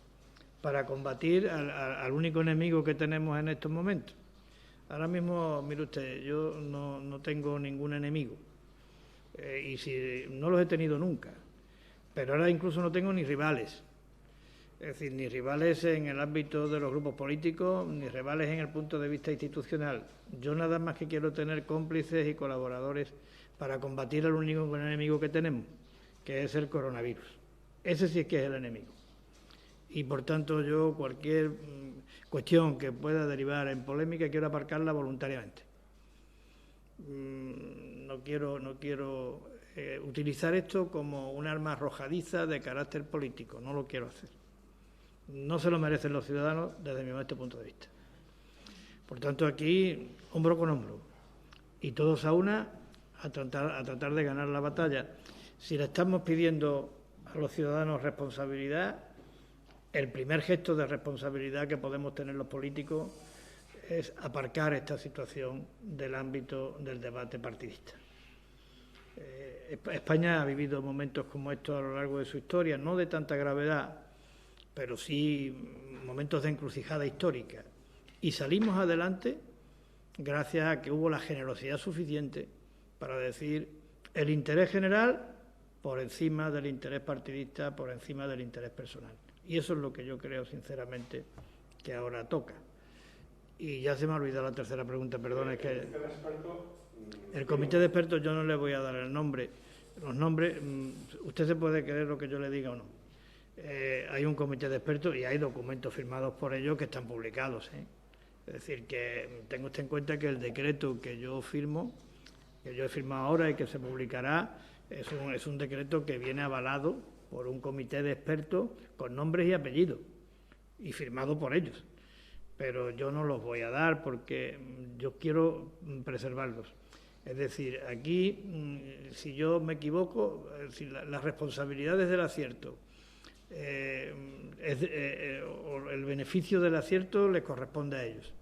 para combatir al único enemigo que tenemos en estos momentos. Ahora mismo, mire usted, yo no tengo ningún enemigo, y si no los he tenido nunca, pero ahora incluso no tengo ni rivales. Es decir, ni rivales en el ámbito de los grupos políticos, ni rivales en el punto de vista institucional. Yo nada más que quiero tener cómplices y colaboradores para combatir al único enemigo que tenemos, que es el coronavirus. Ese sí es que es el enemigo. Y, por tanto, yo cualquier cuestión que pueda derivar en polémica quiero aparcarla voluntariamente. No quiero utilizar esto como un arma arrojadiza de carácter político. No lo quiero hacer. No se lo merecen los ciudadanos desde mi modesto punto de vista. Por tanto, aquí, hombro con hombro, y todos a una, a tratar de ganar la batalla. Si le estamos pidiendo a los ciudadanos responsabilidad, el primer gesto de responsabilidad que podemos tener los políticos es aparcar esta situación del ámbito del debate partidista. España ha vivido momentos como estos a lo largo de su historia, no de tanta gravedad, pero sí momentos de encrucijada histórica. Y salimos adelante gracias a que hubo la generosidad suficiente para decir el interés general por encima del interés partidista, por encima del interés personal. Y eso es lo que yo creo, sinceramente, que ahora toca. Y ya se me ha olvidado la tercera pregunta, perdón, es que el comité de expertos yo no le voy a dar el nombre. Los nombres, usted se puede creer lo que yo le diga o no. Hay un comité de expertos y hay documentos firmados por ellos que están publicados. Es decir, que tenga usted en cuenta que el decreto que yo firmo, que yo he firmado ahora y que se publicará, es un decreto que viene avalado por un comité de expertos con nombres y apellidos y firmado por ellos. Pero yo no los voy a dar porque yo quiero preservarlos. Es decir, aquí, si yo me equivoco, las responsabilidades del acierto, el beneficio del acierto les corresponde a ellos.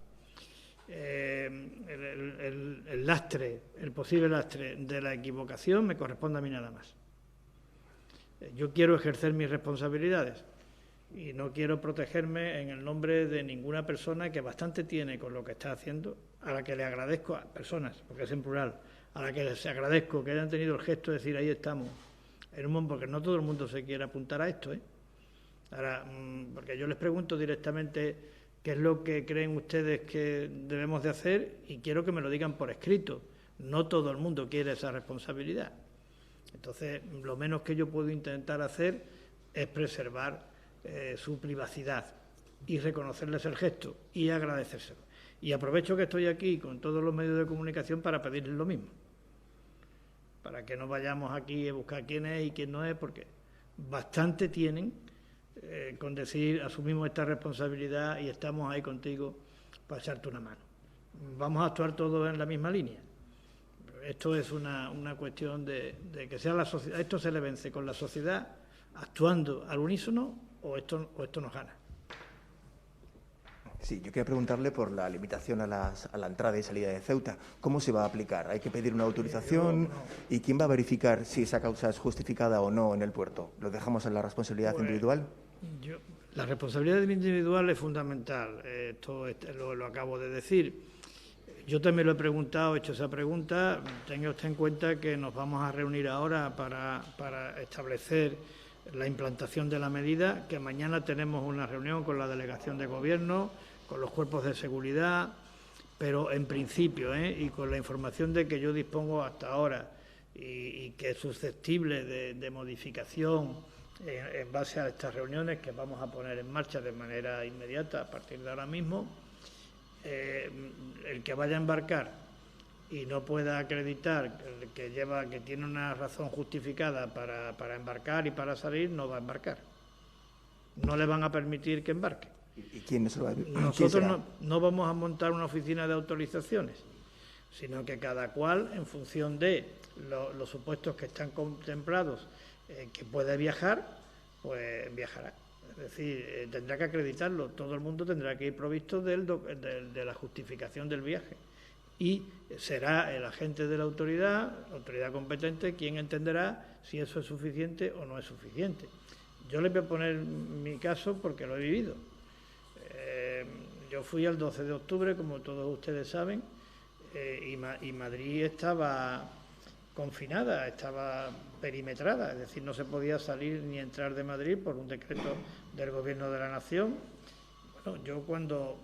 El lastre, el posible lastre de la equivocación me corresponde a mí nada más. Yo quiero ejercer mis responsabilidades y no quiero protegerme en el nombre de ninguna persona que bastante tiene con lo que está haciendo, a la que le agradezco a personas, porque es en plural, a la que les agradezco que hayan tenido el gesto de decir ahí estamos, en un momento, porque no todo el mundo se quiere apuntar a esto, Ahora, porque yo les pregunto directamente qué es lo que creen ustedes que debemos de hacer y quiero que me lo digan por escrito. No todo el mundo quiere esa responsabilidad. Entonces, lo menos que yo puedo intentar hacer es preservar su privacidad y reconocerles el gesto y agradecérselo. Y aprovecho que estoy aquí con todos los medios de comunicación para pedirles lo mismo, para que no vayamos aquí a buscar quién es y quién no es, porque bastante tienen con decir asumimos esta responsabilidad y estamos ahí contigo para echarte una mano. Vamos a actuar todos en la misma línea. Esto es una cuestión de que sea la sociedad, esto se le vence con la sociedad actuando al unísono o esto nos gana. Sí, yo quería preguntarle por la limitación a la entrada y salida de Ceuta. ¿Cómo se va a aplicar? ¿Hay que pedir una autorización? ¿Y quién va a verificar si esa causa es justificada o no en el puerto? ¿Lo dejamos en la responsabilidad individual? La responsabilidad individual es fundamental. Esto lo acabo de decir. Yo también lo he preguntado, he hecho esa pregunta. Tenga usted en cuenta que nos vamos a reunir ahora para establecer la implantación de la medida, que mañana tenemos una reunión con la delegación de gobierno, con los cuerpos de seguridad, pero en principio, y con la información de que yo dispongo hasta ahora y que es susceptible de modificación en base a estas reuniones que vamos a poner en marcha de manera inmediata a partir de ahora mismo, el que vaya a embarcar y no pueda acreditar que tiene una razón justificada para embarcar y para salir, no va a embarcar. No le van a permitir que embarque. ¿Y quién se lo va a decir? Nosotros no vamos a montar una oficina de autorizaciones, sino que cada cual, en función de los supuestos que están contemplados que puede viajar, pues viajará. Es decir, tendrá que acreditarlo. Todo el mundo tendrá que ir provisto de la justificación del viaje. Y será el agente de la autoridad competente, quien entenderá si eso es suficiente o no es suficiente. Yo le voy a poner mi caso porque lo he vivido. Yo fui el 12 de octubre, como todos ustedes saben, y Madrid estaba confinada, estaba perimetrada, es decir, no se podía salir ni entrar de Madrid por un decreto del Gobierno de la Nación. Bueno, yo cuando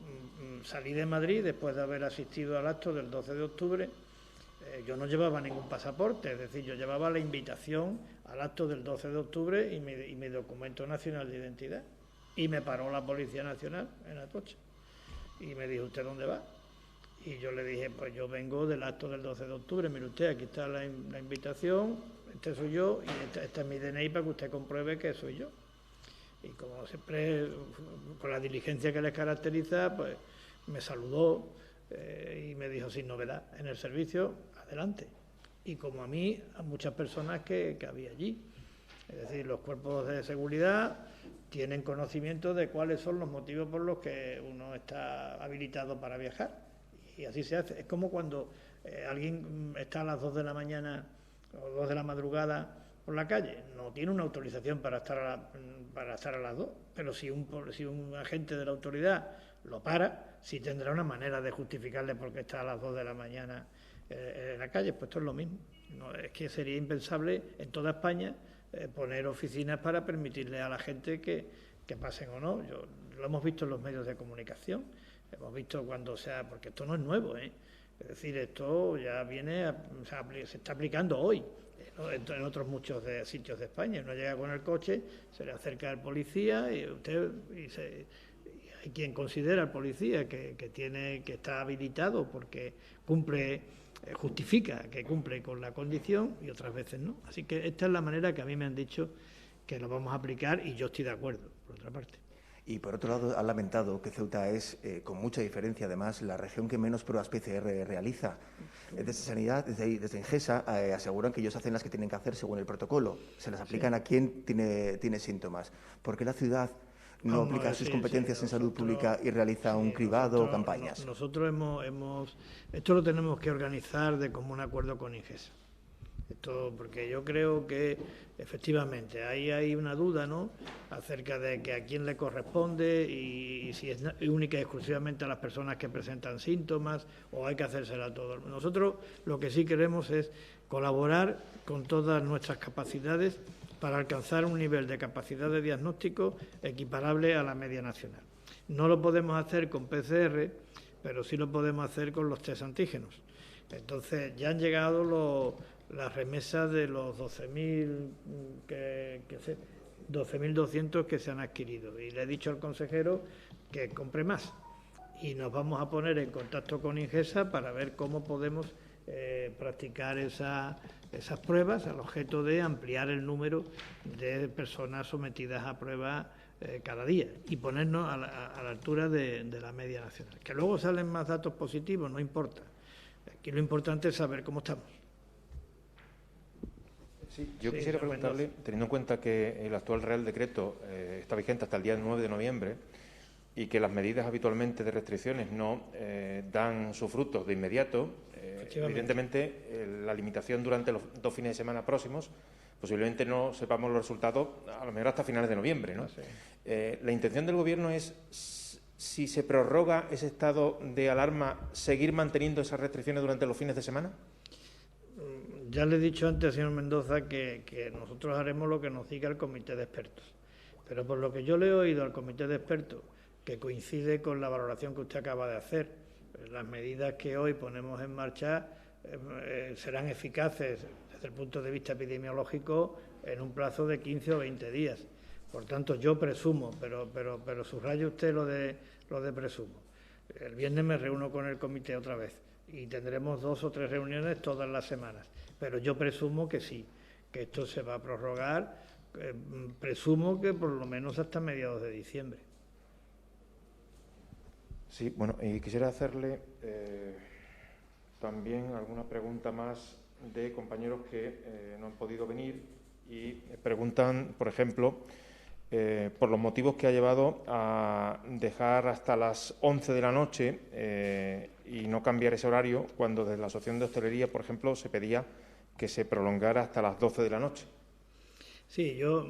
salí de Madrid, después de haber asistido al acto del 12 de octubre, yo no llevaba ningún pasaporte, es decir, yo llevaba la invitación al acto del 12 de octubre y mi documento nacional de identidad. Y me paró la Policía Nacional en Atocha y me dijo, ¿usted dónde va? Y yo le dije, pues yo vengo del acto del 12 de octubre, mire usted, aquí está la invitación, este soy yo y este es mi DNI para que usted compruebe que soy yo. Y como siempre, con la diligencia que les caracteriza, pues me saludó y me dijo, sin novedad, en el servicio, adelante. Y como a mí, a muchas personas que había allí. Es decir, los cuerpos de seguridad tienen conocimiento de cuáles son los motivos por los que uno está habilitado para viajar. Y así se hace. Es como cuando alguien está a las 2 de la mañana o 2 de la madrugada por la calle. No tiene una autorización para estar a las 2, pero si un agente de la autoridad lo para, sí tendrá una manera de justificarle por qué está a las 2 de la mañana en la calle. Pues esto es lo mismo. No, es que sería impensable en toda España poner oficinas para permitirle a la gente que pasen o no. Lo hemos visto en los medios de comunicación. Hemos visto cuando porque esto no es nuevo, Es decir, esto ya se está aplicando hoy en otros muchos sitios de España. Uno llega con el coche, se le acerca el policía y hay quien considera al policía que está habilitado porque justifica que cumple con la condición y otras veces no. Así que esta es la manera que a mí me han dicho que lo vamos a aplicar y yo estoy de acuerdo, por otra parte. Y por otro lado, han lamentado que Ceuta es, con mucha diferencia además, la región que menos pruebas PCR realiza. Desde Sanidad, desde Ingesa, aseguran que ellos hacen las que tienen que hacer según el protocolo. Se las aplican a quien tiene síntomas. ¿Por qué la ciudad no aplica sus competencias en salud pública y realiza un cribado o campañas? Nosotros esto lo tenemos que organizar de común acuerdo con Ingesa. Porque yo creo que efectivamente ahí hay una duda, ¿no?, acerca de que a quién le corresponde y si es única y exclusivamente a las personas que presentan síntomas o hay que hacérsela a todos. Nosotros lo que sí queremos es colaborar con todas nuestras capacidades para alcanzar un nivel de capacidad de diagnóstico equiparable a la media nacional. No lo podemos hacer con PCR, pero sí lo podemos hacer con los test antígenos. Entonces ya han llegado las remesas de los 12.200 que se han adquirido y le he dicho al consejero que compre más y nos vamos a poner en contacto con Ingesa para ver cómo podemos practicar esas pruebas al objeto de ampliar el número de personas sometidas a pruebas cada día y ponernos a la altura de la media nacional. Que luego salen más datos positivos, no importa. Aquí lo importante es saber cómo estamos. Sí, yo quisiera preguntarle, teniendo en cuenta que el actual Real Decreto está vigente hasta el día 9 de noviembre y que las medidas habitualmente de restricciones no dan sus frutos de inmediato, evidentemente la limitación durante los 2 fines de semana próximos, posiblemente no sepamos los resultados a lo mejor hasta finales de noviembre, ¿no? Sí. La intención del Gobierno es si se prorroga ese estado de alarma, seguir manteniendo esas restricciones durante los fines de semana? Ya le he dicho antes, señor Mendoza, que nosotros haremos lo que nos diga el comité de expertos. Pero por lo que yo le he oído al comité de expertos, que coincide con la valoración que usted acaba de hacer, las medidas que hoy ponemos en marcha serán eficaces desde el punto de vista epidemiológico en un plazo de 15 o 20 días. Por tanto, yo presumo, pero subraye usted lo de presumo. El viernes me reúno con el comité otra vez y tendremos 2 o 3 reuniones todas las semanas. Pero yo presumo que sí, que esto se va a prorrogar, presumo que por lo menos hasta mediados de diciembre. Sí, bueno, y quisiera hacerle también alguna pregunta más de compañeros que no han podido venir y preguntan, por ejemplo, por los motivos que ha llevado a dejar hasta las 11 de la noche y no cambiar ese horario cuando desde la Asociación de Hostelería, por ejemplo, se pedía que se prolongara hasta las 12 de la noche. Sí, yo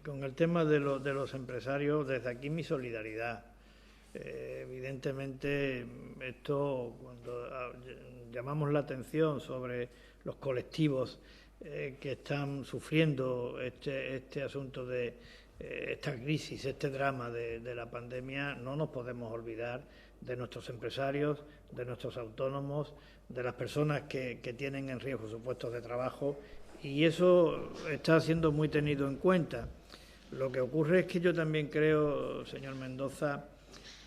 con el tema de los empresarios, desde aquí mi solidaridad. Evidentemente, esto, cuando llamamos la atención sobre los colectivos que están sufriendo este asunto de esta crisis, este drama de la pandemia, no nos podemos olvidar de nuestros empresarios, de nuestros autónomos, de las personas que tienen en riesgo sus puestos de trabajo, y eso está siendo muy tenido en cuenta. Lo que ocurre es que yo también creo, señor Mendoza,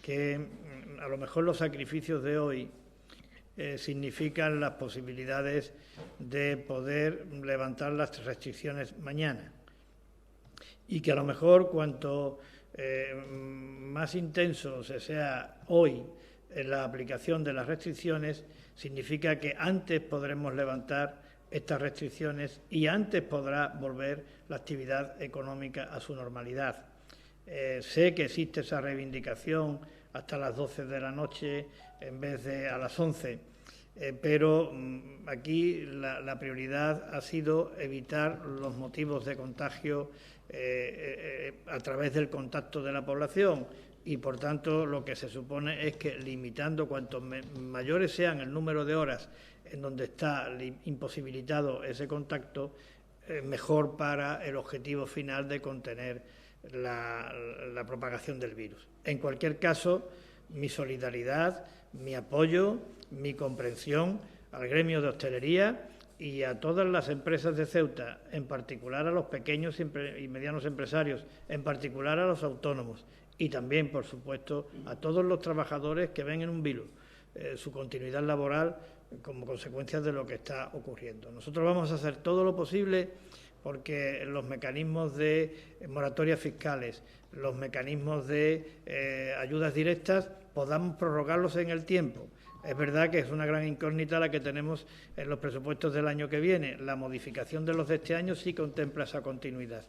que a lo mejor los sacrificios de hoy significan las posibilidades de poder levantar las restricciones mañana, y que a lo mejor cuanto más intenso se sea hoy en la aplicación de las restricciones, significa que antes podremos levantar estas restricciones y antes podrá volver la actividad económica a su normalidad. Sé que existe esa reivindicación hasta las 12 de la noche en vez de a las 11, pero aquí la prioridad ha sido evitar los motivos de contagio a través del contacto de la población, y por tanto lo que se supone es que limitando cuanto mayores sean el número de horas en donde está imposibilitado ese contacto, mejor para el objetivo final de contener la propagación del virus. En cualquier caso, mi solidaridad, mi apoyo, mi comprensión al gremio de hostelería y a todas las empresas de Ceuta, en particular a los pequeños y medianos empresarios, en particular a los autónomos y también, por supuesto, a todos los trabajadores que ven en un virus su continuidad laboral como consecuencia de lo que está ocurriendo. Nosotros vamos a hacer todo lo posible porque los mecanismos de moratorias fiscales, los mecanismos de ayudas directas, podamos prorrogarlos en el tiempo. Es verdad que es una gran incógnita la que tenemos en los presupuestos del año que viene. La modificación de los de este año sí contempla esa continuidad.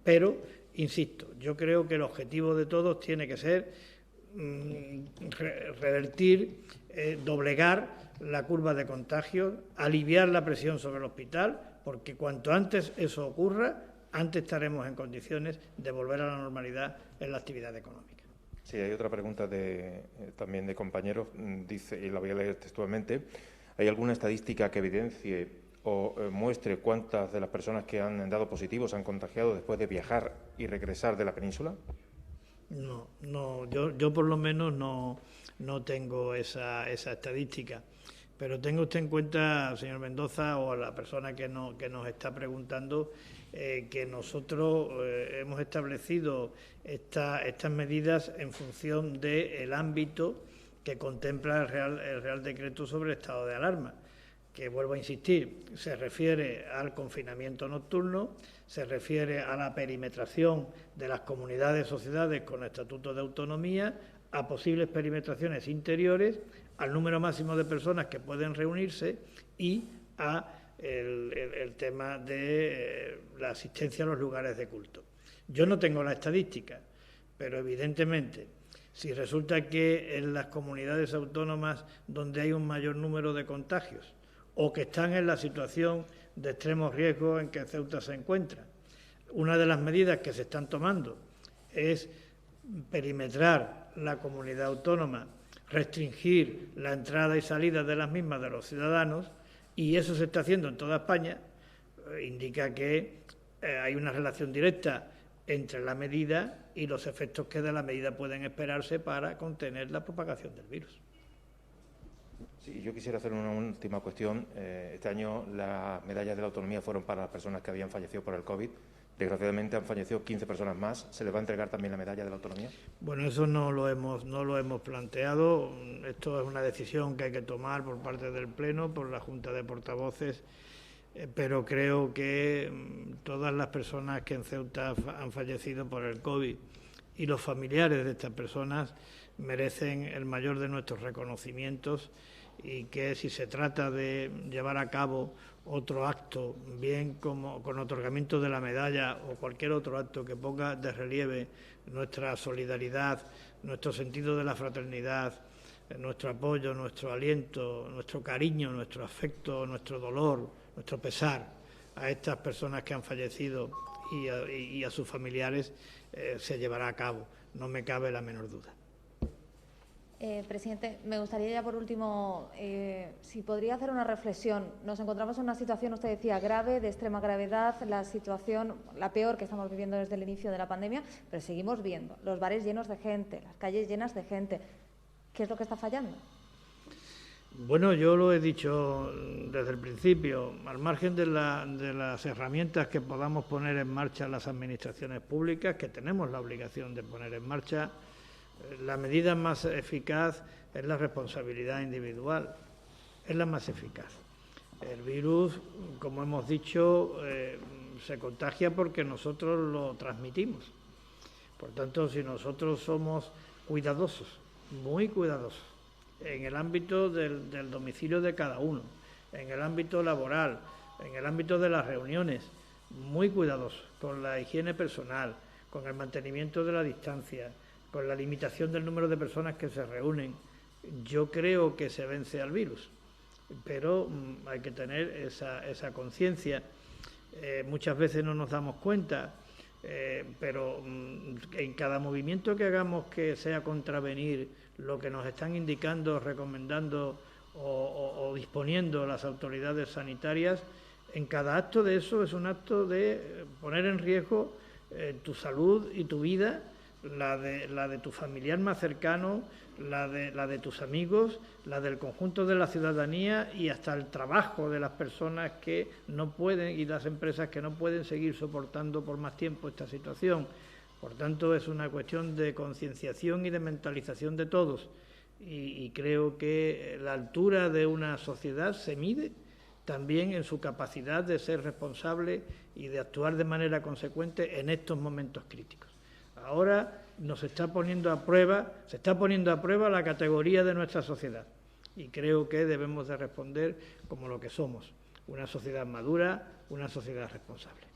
Pero, insisto, yo creo que el objetivo de todos tiene que ser revertir, doblegar la curva de contagios, aliviar la presión sobre el hospital, porque cuanto antes eso ocurra, antes estaremos en condiciones de volver a la normalidad en la actividad económica. Sí, hay otra pregunta también de compañeros, dice, y la voy a leer textualmente. ¿Hay alguna estadística que evidencie o muestre cuántas de las personas que han dado positivos han contagiado después de viajar y regresar de la península? No, yo por lo menos no tengo esa estadística. Pero tenga usted en cuenta, señor Mendoza, o a la persona que nos está preguntando, que nosotros hemos establecido estas medidas en función del ámbito que contempla el Real Decreto sobre el estado de alarma, que, vuelvo a insistir, se refiere al confinamiento nocturno, se refiere a la perimetración de las comunidades, sociedades con estatuto de autonomía, a posibles perimetraciones interiores, al número máximo de personas que pueden reunirse y a el tema de la asistencia a los lugares de culto. Yo no tengo la estadística, pero evidentemente, si resulta que en las comunidades autónomas donde hay un mayor número de contagios o que están en la situación de extremo riesgo en que Ceuta se encuentra, una de las medidas que se están tomando es perimetrar la comunidad autónoma, restringir la entrada y salida de las mismas de los ciudadanos, y eso se está haciendo en toda España, indica que hay una relación directa entre la medida y los efectos que de la medida pueden esperarse para contener la propagación del virus. Sí, yo quisiera hacer una última cuestión. Este año las medallas de la autonomía fueron para las personas que habían fallecido por el COVID. Desgraciadamente han fallecido 15 personas más. ¿Se les va a entregar también la medalla de la autonomía? Bueno, eso no lo hemos planteado. Esto es una decisión que hay que tomar por parte del Pleno, por la Junta de Portavoces, pero creo que todas las personas que en Ceuta han fallecido por el COVID y los familiares de estas personas merecen el mayor de nuestros reconocimientos, y que si se trata de llevar a cabo otro acto, bien como con otorgamiento de la medalla o cualquier otro acto que ponga de relieve nuestra solidaridad, nuestro sentido de la fraternidad, nuestro apoyo, nuestro aliento, nuestro cariño, nuestro afecto, nuestro dolor, nuestro pesar a estas personas que han fallecido y a sus familiares, se llevará a cabo, no me cabe la menor duda. Presidente, me gustaría ya por último, si podría hacer una reflexión. Nos encontramos en una situación, usted decía, grave, de extrema gravedad, la situación, la peor que estamos viviendo desde el inicio de la pandemia, pero seguimos viendo los bares llenos de gente, las calles llenas de gente. ¿Qué es lo que está fallando? Bueno, yo lo he dicho desde el principio, al margen de las herramientas que podamos poner en marcha las administraciones públicas, que tenemos la obligación de poner en marcha, la medida más eficaz es la responsabilidad individual, es la más eficaz. El virus, como hemos dicho, se contagia porque nosotros lo transmitimos. Por tanto, si nosotros somos cuidadosos, muy cuidadosos, en el ámbito del domicilio de cada uno, en el ámbito laboral, en el ámbito de las reuniones, muy cuidadosos con la higiene personal, con el mantenimiento de la distancia, con la limitación del número de personas que se reúnen, yo creo que se vence al virus, pero hay que tener esa conciencia. Muchas veces no nos damos cuenta, pero en cada movimiento que hagamos que sea contravenir lo que nos están indicando, recomendando o disponiendo las autoridades sanitarias, en cada acto de eso es un acto de poner en riesgo tu salud y tu vida, la de tu familiar más cercano, la de tus amigos, la del conjunto de la ciudadanía y hasta el trabajo de las personas que no pueden y las empresas que no pueden seguir soportando por más tiempo esta situación. Por tanto, es una cuestión de concienciación y de mentalización de todos, y creo que la altura de una sociedad se mide también en su capacidad de ser responsable y de actuar de manera consecuente en estos momentos críticos. Ahora se está poniendo a prueba la categoría de nuestra sociedad, y creo que debemos de responder como lo que somos, una sociedad madura, una sociedad responsable.